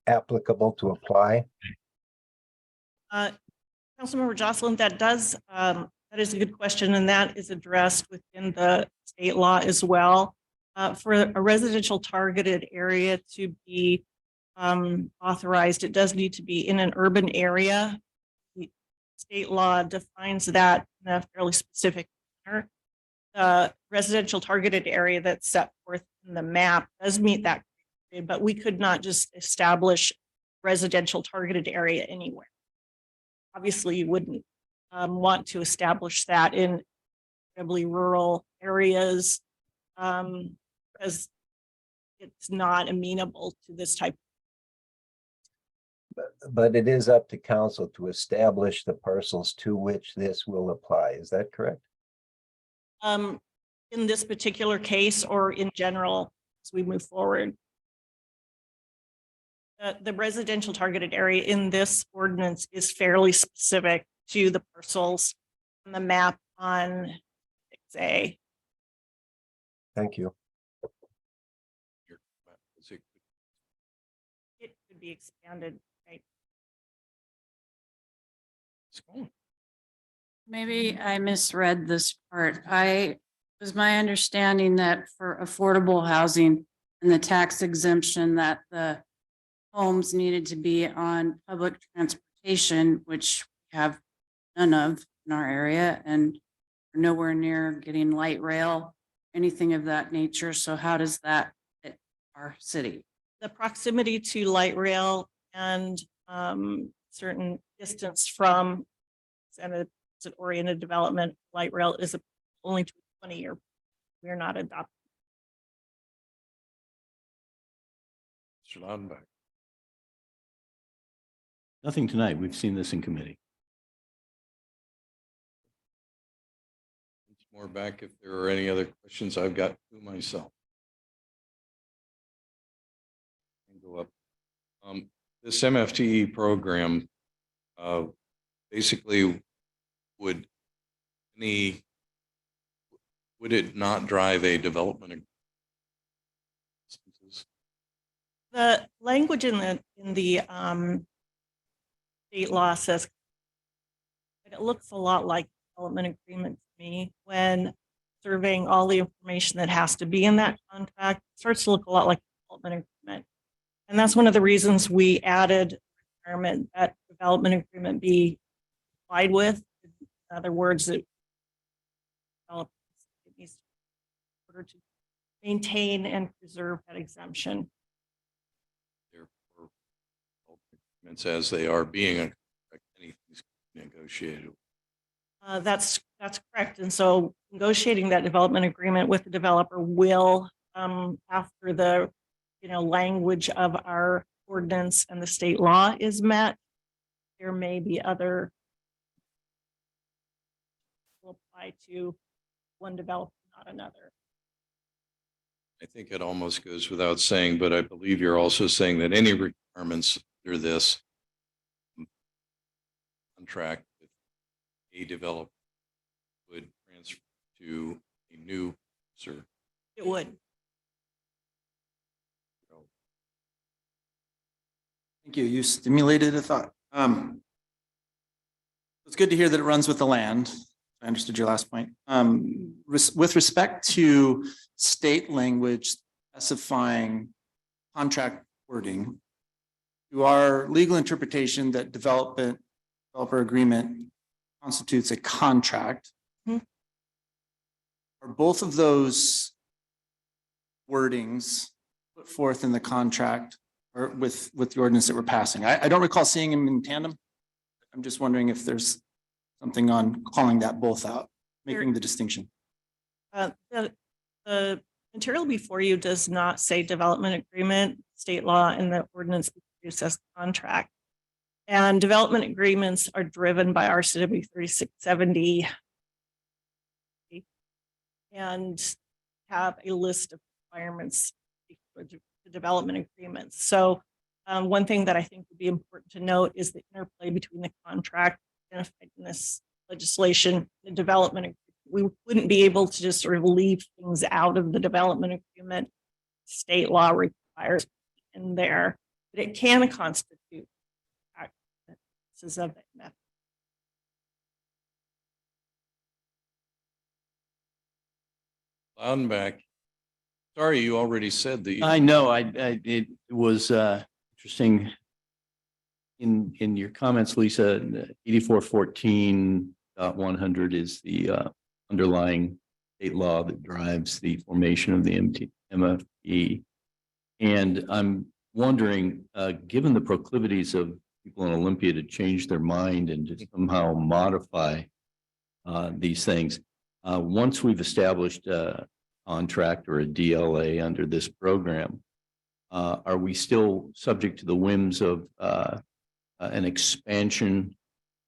applicable to apply? Councilmember Jocelyn, that is a good question, and that is addressed within the state law as well. For a residential targeted area to be authorized, it does need to be in an urban area. The state law defines that in a fairly specific manner. The residential targeted area that's set forth in the map does meet that criteria, but we could not just establish residential targeted area anywhere. Obviously, you wouldn't want to establish that in incredibly rural areas because it's not amenable to this type. But it is up to council to establish the parcels to which this will apply. Is that correct? In this particular case or in general as we move forward. The residential targeted area in this ordinance is fairly specific to the parcels on the map on 6A. Thank you. It could be expanded, right? Maybe I misread this part. It was my understanding that for affordable housing and the tax exemption that the homes needed to be on public transportation, which we have none of in our area, and we're nowhere near getting light rail, anything of that nature. So how does that fit our city? The proximity to light rail and certain distance from oriented development, light rail is only to a 20-year. We're not adopting. Mr. Laudenbach. Nothing tonight. We've seen this in committee. More back if there are any other questions I've got to myself. Go up. This MFTE program basically would it not drive a development? The language in the state law says it looks a lot like development agreement to me when surveying all the information that has to be in that contract. It starts to look a lot like development agreement. And that's one of the reasons we added requirement that development agreement be applied with. In other words, it needs in order to maintain and preserve that exemption. Therefore, as they are being anything's negotiated. That's correct. And so negotiating that development agreement with the developer will, after the language of our ordinance and the state law is met, there may be other will apply to one developer, not another. I think it almost goes without saying, but I believe you're also saying that any requirements under this contract with a developer would transfer to a new user. It would. Thank you. You stimulated a thought. It's good to hear that it runs with the land. I understood your last point. With respect to state language specifying contract wording, to our legal interpretation that developer agreement constitutes a contract, are both of those wordings put forth in the contract or with the ordinance that we're passing? I don't recall seeing them in tandem. I'm just wondering if there's something on calling that both out, making the distinction. The material before you does not say development agreement. State law and the ordinance says contract. And development agreements are driven by RCW 3670 and have a list of requirements for the development agreements. So One thing that I think would be important to note is the interplay between the contract identified in this legislation, the development. We wouldn't be able to just sort of leave things out of the development agreement. State law requires in there, but it can constitute practices of that method. Loudonback. Sorry, you already said that. I know, it was interesting in your comments, Lisa, 8414.100 is the underlying state law that drives the formation of the MFE. And I'm wondering, given the proclivities of people in Olympia to change their mind and to somehow modify these things, once we've established a contract or a DLA under this program, are we still subject to the whims of an expansion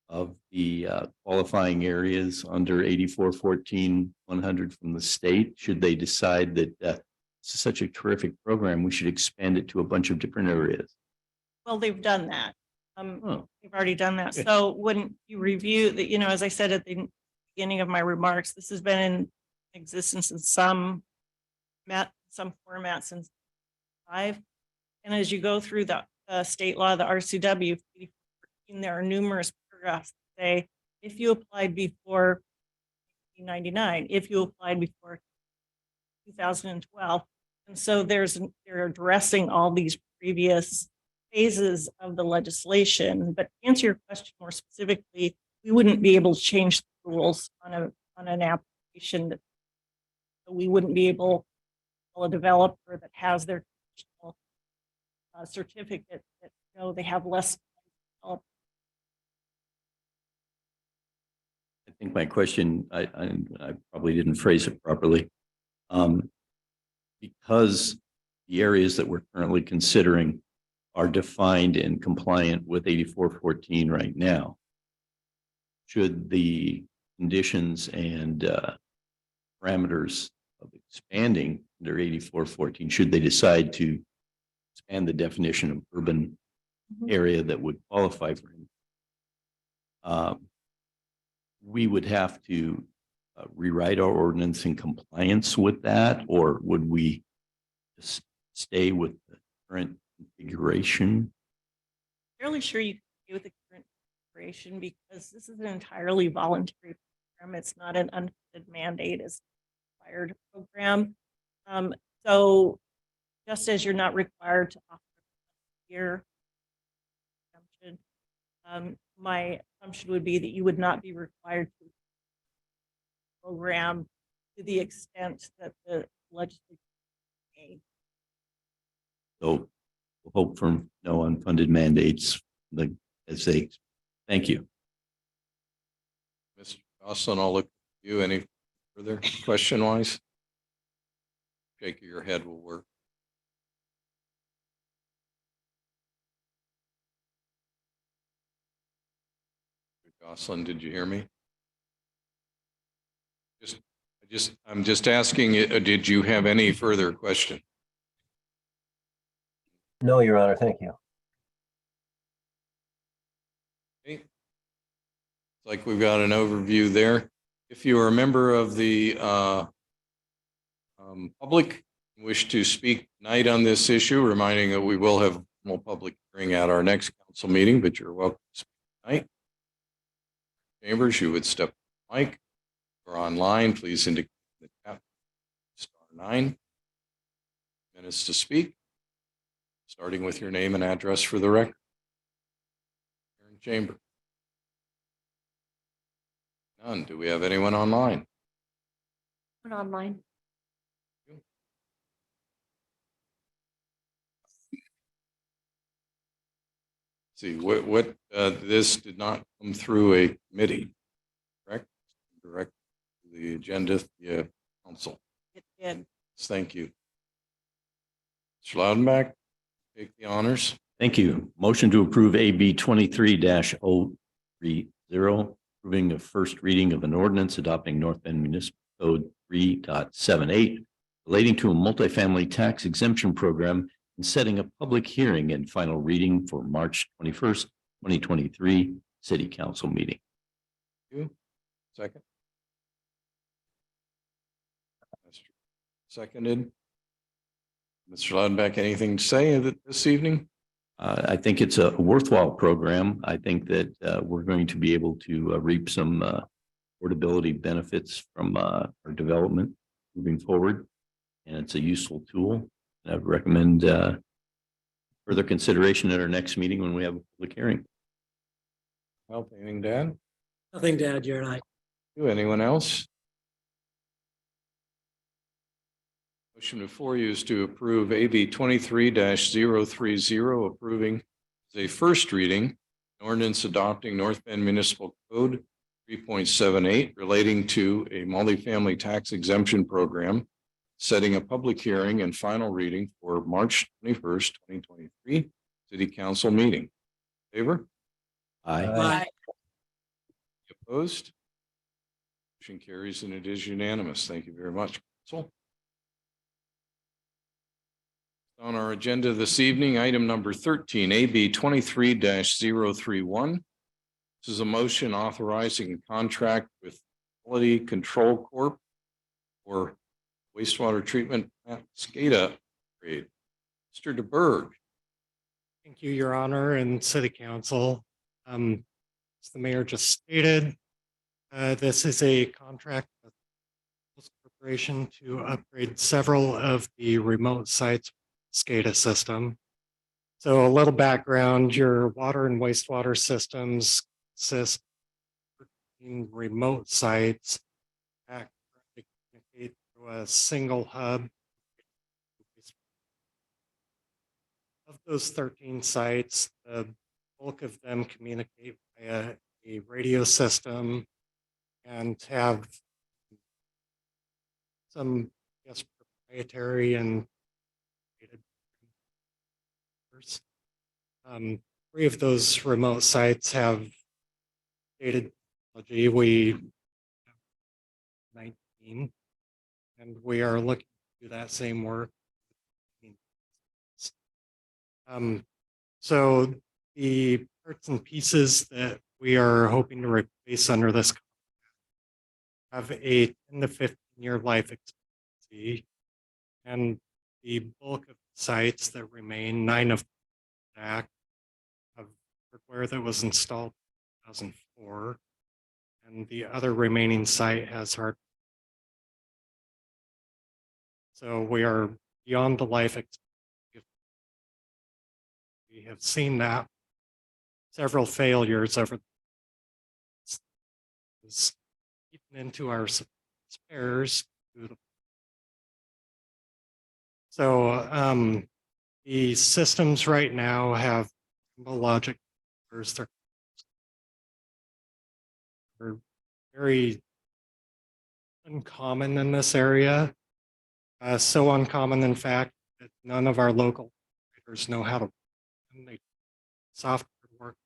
of the qualifying areas under 8414.100 from the state? Should they decide that this is such a terrific program, we should expand it to a bunch of different areas? Well, they've done that. Oh. They've already done that. So when you review that, you know, as I said at the beginning of my remarks, this has been in existence in some format since 5. And as you go through the state law, the RCW, there are numerous paragraphs that say, if you applied before 1999, if you applied before 2012. And so they're addressing all these previous phases of the legislation. But to answer your question more specifically, we wouldn't be able to change the rules on an application that we wouldn't be able to tell a developer that has their certificate that, you know, they have less. I think my question, I probably didn't phrase it properly. Because the areas that we're currently considering are defined and compliant with 8414 right now, should the conditions and parameters of expanding under 8414, should they decide to expand the definition of urban area that would qualify for him, we would have to rewrite our ordinance in compliance with that, or would we just stay with the current configuration? Fairly sure you can stay with the current configuration because this is an entirely voluntary program. It's not an unfunded mandate as required program. So just as you're not required to offer here, my assumption would be that you would not be required to program to the extent that the legislature may. So we'll hope for no unfunded mandates as they, thank you. Mr. Jocelyn, I'll look at you. Any further question wise? Shake of your head will work. Jocelyn, did you hear me? I'm just asking, did you have any further question? No, Your Honor, thank you. Okay. It's like we've got an overview there. If you are a member of the public and wish to speak tonight on this issue, reminding that we will have more public hearing at our next council meeting, but you're welcome to speak tonight. Chambers, you would step to the mic or online, please indicate the chat *9. Minutes to speak, starting with your name and address for the record. Here in chamber. None. Do we have anyone online? Online. See, what this did not come through a committee, correct? Direct to the agenda, the council. It did. Thank you. Mr. Loudenback, take the honors. Thank you. Motion to approve AB 23-030, approving the first reading of an ordinance adopting North Bend Municipal Code 3.78 relating to a multifamily tax exemption program and setting a public hearing and final reading for March 21st, 2023 City Council meeting. You, second? Seconded. Mr. Loudon, anything to say this evening? I think it's a worthwhile program. I think that we're going to be able to reap some affordability benefits from our development moving forward. And it's a useful tool. And I would recommend further consideration at our next meeting when we have a public hearing. Well, anything to add? Nothing to add, Jared. Do anyone else? Motion before you is to approve AB 23-030, approving as a first reading an ordinance adopting North Bend Municipal Code 3.78 relating to a multifamily tax exemption program, setting a public hearing and final reading for March 21st, 2023 City Council meeting. Favor? Aye. Opposed? Motion carries and it is unanimous. Thank you very much, Council. On our agenda this evening, item number 13, AB 23-031. This is a motion authorizing a contract with Quality Control Corp. For wastewater treatment plant SCADA upgrade. Mr. DeBerg. Thank you, Your Honor and City Council. As the mayor just stated, this is a contract with Pulse Corporation to upgrade several of the remote sites SCADA system. So a little background, your water and wastewater systems consist of 13 remote sites that communicate through a single hub. Of those 13 sites, the bulk of them communicate via a radio system and have some, I guess, proprietary and 3 of those remote sites have data technology. We have 19, and we are looking to do that same work. So the parts and pieces that we are hoping to replace under this have a 10 to 15-year life expectancy, and the bulk of sites that remain, 9 of that have hardware that was installed in 2004, and the other remaining site has hardware. So we are beyond the life expectancy. We have seen that several failures over eaten into our spares. So the systems right now have logic. They're very uncommon in this area. So uncommon, in fact, that none of our local operators know how to make software work.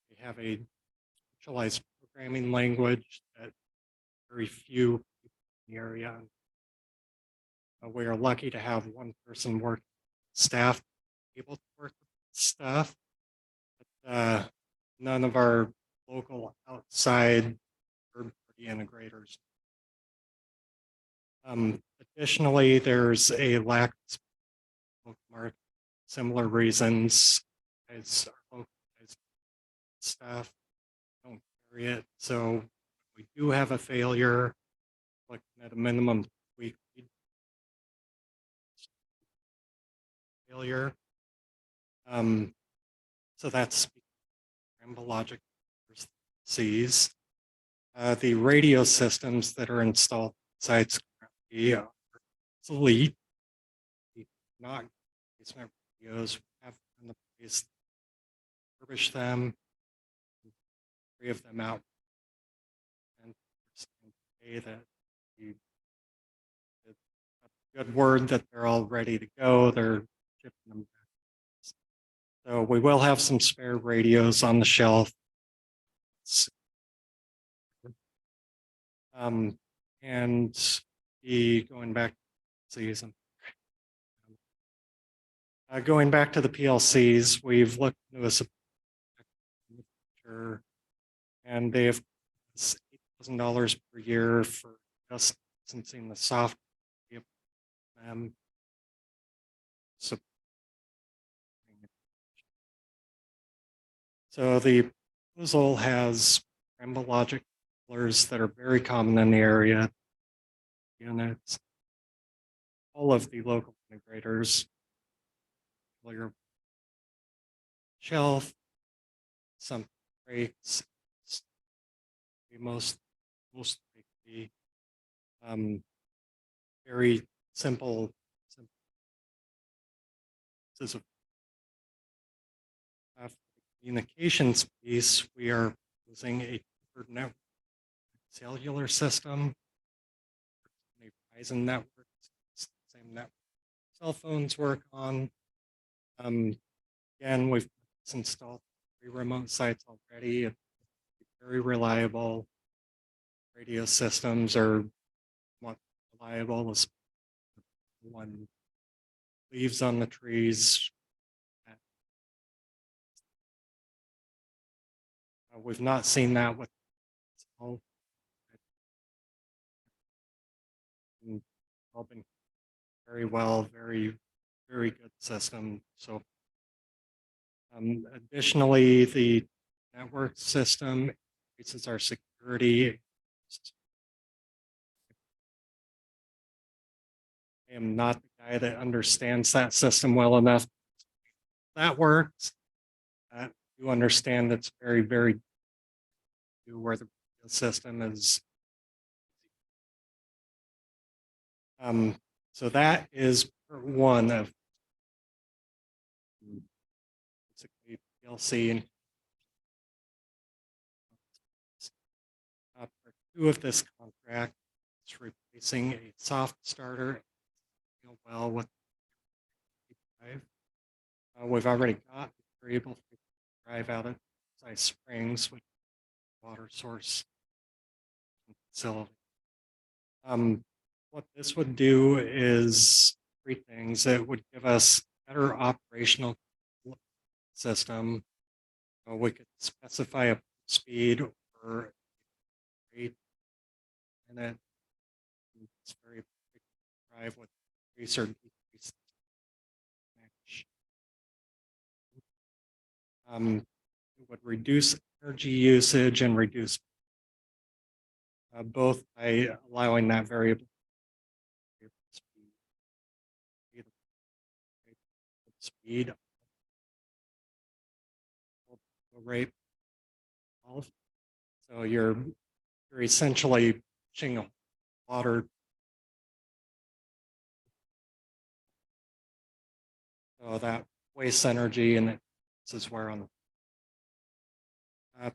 They have a specialized programming language that very few people in the area. We are lucky to have one person work, staff able to work with stuff. But, none of our local outside third-party integrators. Additionally, there's a lack of local market, similar reasons as our local staff don't carry it. So we do have a failure, looking at a minimum weekly failure. So that's Logic sees. The radio systems that are installed sites currently are obsolete. We not replacement radios. We have in the place refurbish them, 3 of them out, and say that we a good word that they're all ready to go. They're shipping them back. So we will have some spare radios on the shelf. And going back to season. Going back to the PLCs, we've looked into a and they have $8,000 per year for just licensing the software. So So the proposal has Rambo logic colors that are very common in the area. Units. All of the local integrators. Your shelf, some rates. The most likely, very simple. This is a communications piece, we are using a preferred network cellular system. A Verizon network, it's the same network cell phones work on. Again, we've installed 3 remote sites already. It's very reliable. Radio systems are more reliable as one leaves on the trees. We've not seen that with all been very well, very good system. So additionally, the network system increases our security. I am not the guy that understands that system well enough. That works. You understand it's very where the system is. So that is part 1 of basically PLC and part 2 of this contract is replacing a soft starter well with we've already got variable drive out of Ice Springs with water source facility. What this would do is 3 things. It would give us better operational system. We could specify a speed or rate, and then it's very drive with increase or decrease. It would reduce energy usage and reduce both by allowing that variable speed rate. So you're essentially pushing water. So that wastes energy, and this is where on part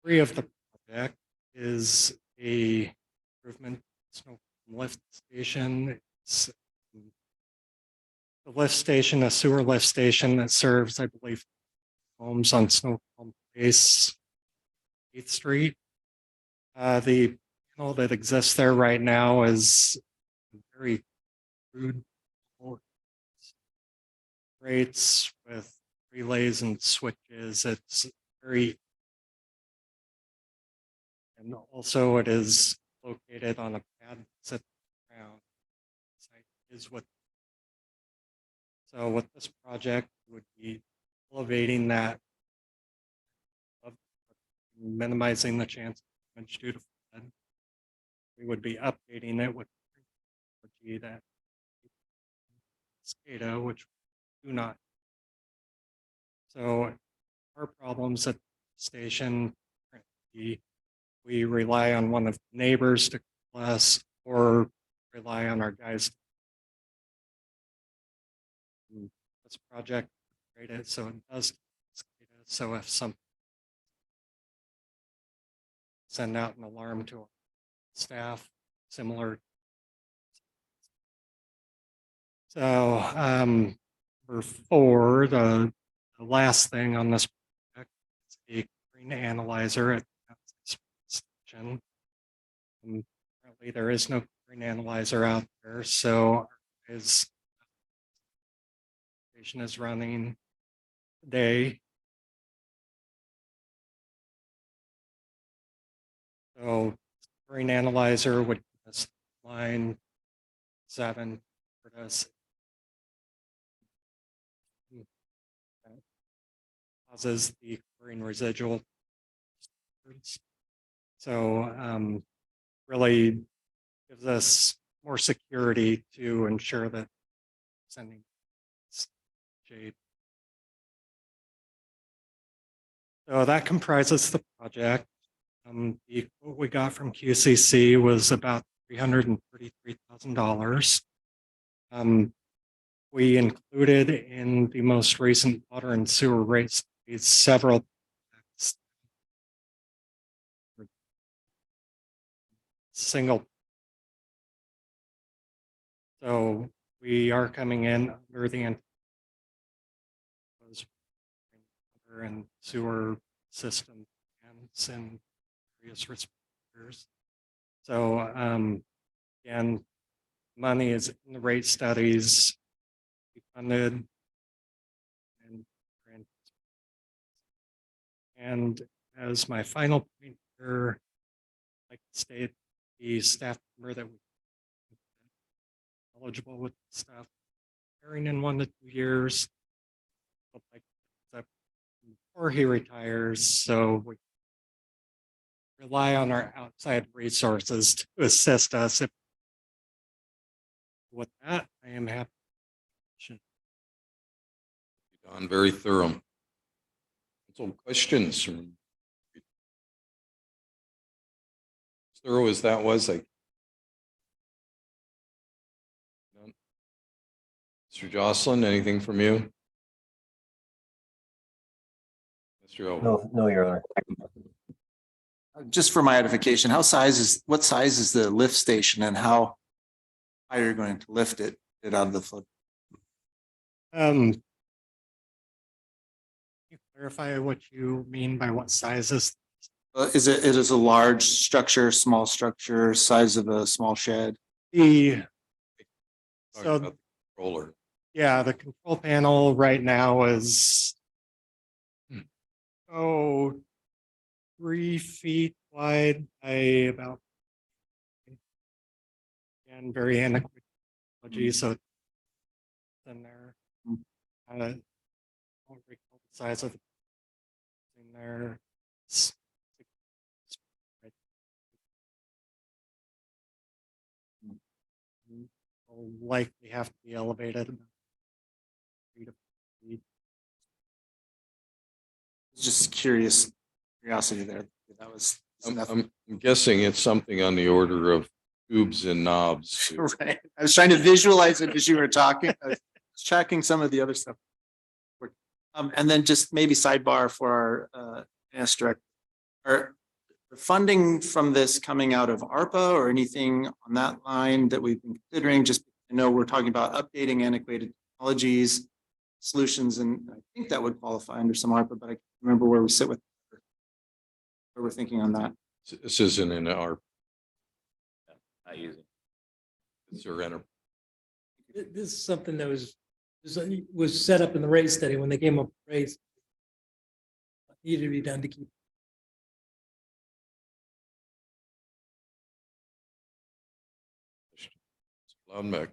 3 of the project is a improvement snow lift station. It's the lift station, a sewer lift station that serves, I believe, homes on Snowcomb Place, 8th Street. The panel that exists there right now is very crude rates with relays and switches. It's very, and also it is located on a pad that's at the ground. Site is what. So with this project would be elevating that, minimizing the chance of damage due to flood. We would be updating it with technology that SCADA, which we do not. So our problems at the station, we rely on one of the neighbors to call us or rely on our guys. This project rated so it does SCADA. So if some send out an alarm to our staff similar. So number 4, the last thing on this project is a green analyzer at the station. Currently there is no green analyzer out there, so is application is running today. So Brain Analyzer would give us line 7 for us. Causes the occurring residual. So really gives us more security to ensure that sending shape. So that comprises the project. The quote we got from QCC was about $333,000. We included in the most recent water and sewer rates several single. So we are coming in under the water and sewer system and various responders. So again, money is in the rate studies funded and as my final point here, I'd like to state the staff member that we eligible with staff hiring in 1 to 2 years. Like before he retires, so we rely on our outside resources to assist us. With that, I am happy. Don, very thorough. Some questions from as thorough as that was, like Mr. Jocelyn, anything from you? Mr. O. No, Your Honor. Just for my edification, what size is the lift station and how high are you going to lift it out of the flood? Can you clarify what you mean by what sizes? It is a large structure, small structure, size of a small shed? The Talking So- about the controller. Yeah, the control panel right now is 3 feet wide by about and very antiquated technology, so it's in there. I don't recall the size of the in there. It's- Will likely have to be elevated about 3 to 4 feet. Just curiosity there. That was. I'm guessing it's something on the order of tubes and knobs. Right. I was trying to visualize it as you were talking. I was tracking some of the other stuff. And then just maybe sidebar for our finance director. Are the funding from this coming out of ARPA or anything on that line that we've been considering? Just I know we're talking about updating antiquated technologies, solutions, and I think that would qualify under some ARPA, but I can't remember where we sit with where we're thinking on that. This isn't in our. I use it. It's our enter. This is something that was set up in the rate study when they came up with rates. Needed to be done to keep. Loudon.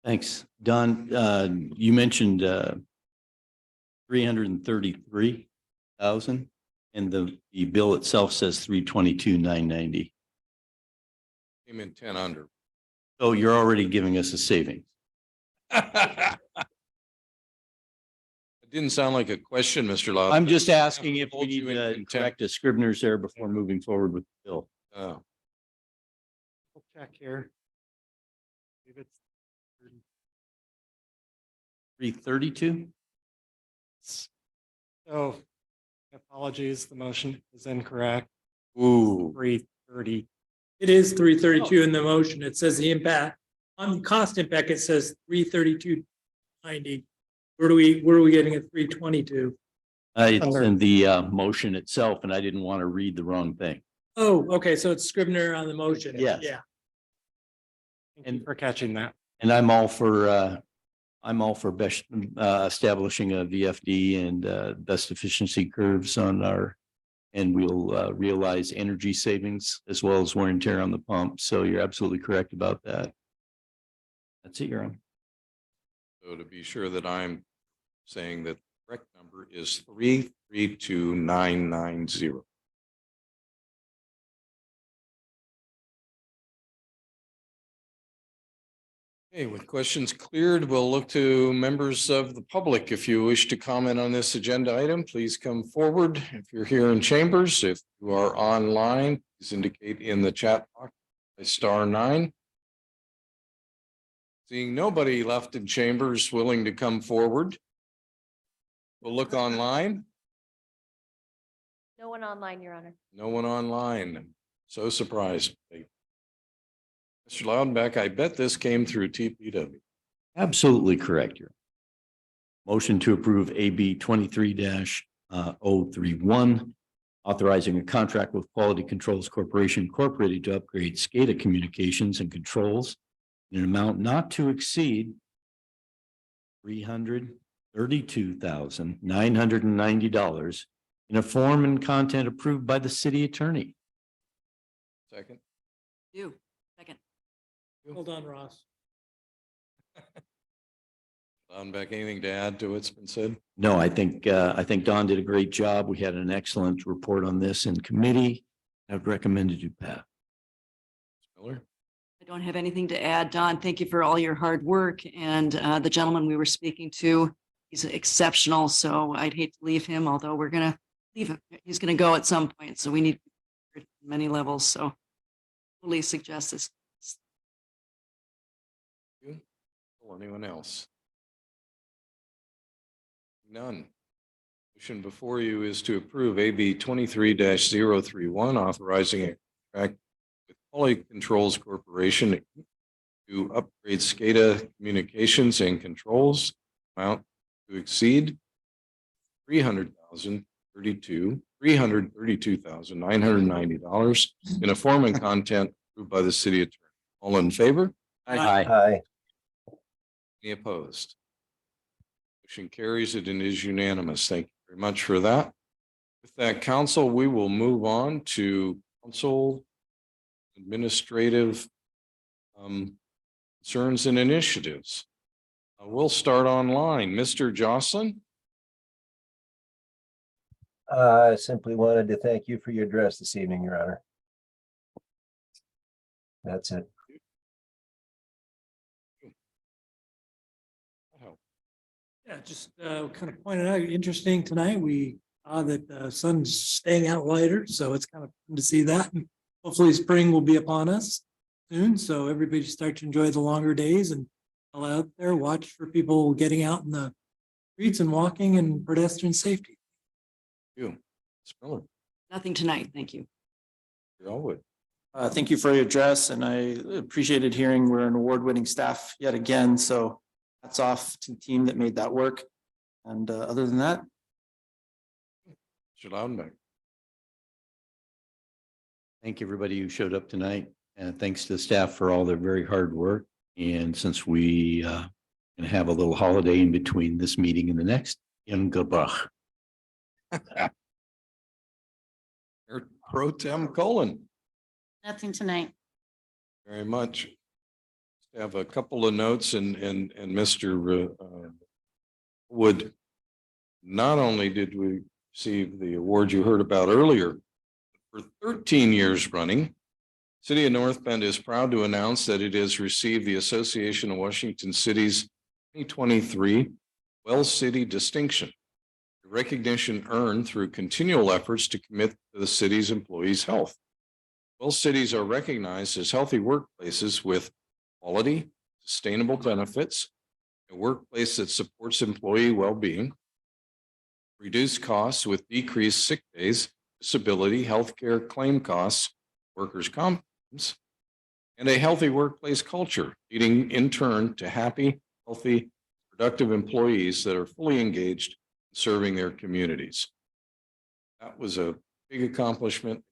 Thanks. Don, you mentioned 333,000 and the bill itself says 322,990. Came in 10 under. So you're already giving us a saving. It didn't sound like a question, Mr. Loudon. I'm just asking if we Hold need you in to contempt. correct a Scribner's error before moving forward with the bill. Oh, We'll check here. Maybe it's 332? So apologies, the motion is incorrect. ooh, 330. It is 332 in the motion. It says the impact on cost impact, it says 332.90. Where are we getting at 322? It's Under- in the motion itself, and I didn't want to read the wrong thing. Oh, okay, so it's Scribner on the motion. Yes. Yeah. Thank you for catching that. And I'm all for I'm all for best, establishing a VFD and, best efficiency curves on our, and we'll, realize energy savings as well as wear and tear on the pump. So you're absolutely correct about that. That's it, Your Honor. So to be sure that I'm saying that the correct number is 332990. Okay, with questions cleared, we'll look to members of the public. If you wish to comment on this agenda item, please come forward. If you're here in chambers, if you are online, please indicate in the chat box by *9. Seeing nobody left in chambers willing to come forward, we'll look online. No one online, Your Honor. No one online. So surprised. Mr. Loudenbeck, I bet this came through TPW. Absolutely correct, Your Honor. Motion to approve AB 23-031, authorizing a contract with Quality Controls Corporation Incorporated to upgrade SCADA communications and controls in an amount not to exceed $332,990 in a form and content approved by the city attorney. Second. You, second. Hold on, Ross. Loudenbeck, anything to add to what's been said? No, I think Don did a great job. We had an excellent report on this in committee. I'd recommend it to pass. Miller? I don't have anything to add. Don, thank you for all your hard work. And the gentleman we were speaking to, he's exceptional. So I'd hate to leave him, although we're going to leave him. He's going to go at some point. So we need many levels. So totally suggest this. Or anyone else? None. Motion before you is to approve AB 23-031, authorizing a contract with Quality Controls Corporation to upgrade SCADA communications and controls amount to exceed $332,990 in a form and content approved by the city attorney. All in favor? Aye. Any opposed? Motion carries. It is unanimous. Thank you very much for that. With that, council, we will move on to council administrative concerns and initiatives. We'll start online. Mr. Jocelyn? I simply wanted to thank you for your address this evening, Your Honor. That's it. Yeah, just kind of pointed out, interesting tonight, we saw that the sun's staying out lighter, so it's kind of fun to see that. And hopefully spring will be upon us soon, so everybody start to enjoy the longer days and go out there, watch for people getting out in the streets and walking and pedestrian safety. You. Ms. Miller? Nothing tonight. Thank you. You all would. Thank you for your address, and I appreciated hearing we're an award-winning staff yet again. So hats off to the team that made that work. And other than that, Mr. Loudenbeck? Thank you, everybody who showed up tonight, and thanks to the staff for all their very hard work. And since we can have a little holiday in between this meeting and the next, in Gabach. Pro Tem Colon. Nothing tonight. Very much. I have a couple of notes and Mr. Wood. Not only did we receive the award you heard about earlier, for 13 years running, City of North Bend is proud to announce that it has received the Association of Washington Cities 2023 Well City Distinction, a recognition earned through continual efforts to commit to the city's employees' health. Well cities are recognized as healthy workplaces with quality, sustainable benefits, a workplace that supports employee well-being, reduced costs with decreased sick days, disability, healthcare claim costs, workers' comp, and a healthy workplace culture, leading in turn to happy, healthy, productive employees that are fully engaged in serving their communities. That was a big accomplishment.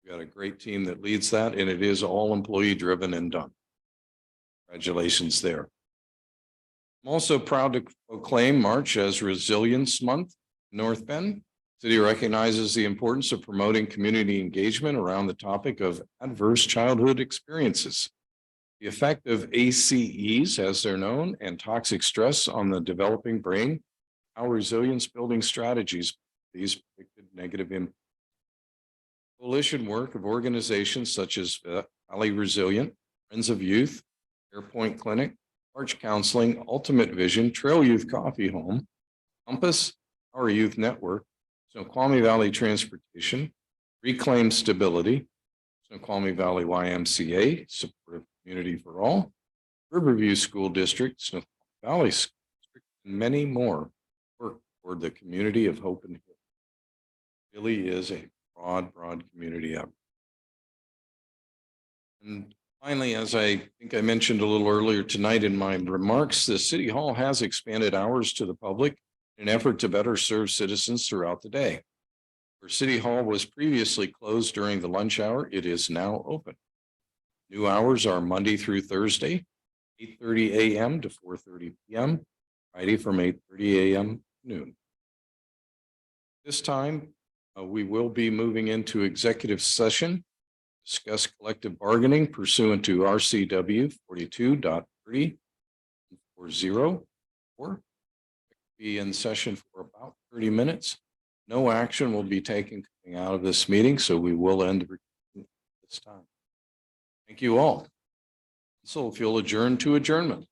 We got a great team that leads that, and it is all employee driven and done. Congratulations there. I'm also proud to proclaim March as Resilience Month in North Bend. City recognizes the importance of promoting community engagement around the topic of adverse childhood experiences. The effect of ACEs, as they're known, and toxic stress on the developing brain, how resilience building strategies, these predicted negative impacts. Coalition work of organizations such as Valley Resilient, Friends of Youth, Airpoint Clinic, Arch Counseling, Ultimate Vision, Trail Youth Coffee Home, Compass, Our Youth Network, Snoqualmie Valley Transportation, Reclaim Stability, Snoqualmie Valley YMCA, Supportive Community for All, Riverview School District, Snoqualmie Valley School District, and many more work toward the community of hope and healing. Really is a broad community effort. And finally, as I think I mentioned a little earlier tonight in my remarks, the City Hall has expanded hours to the public in an effort to better serve citizens throughout the day. Where City Hall was previously closed during the lunch hour, it is now open. New hours are Monday through Thursday, 8:30 a.m. to 4:30 p.m., Friday from 8:30 a.m. to noon. This time, we will be moving into executive session, discuss collective bargaining pursuant to RCW 42.30.404. Be in session for about 30 minutes. No action will be taken coming out of this meeting, so we will end this time. Thank you all. So if you'll adjourn to adjournment.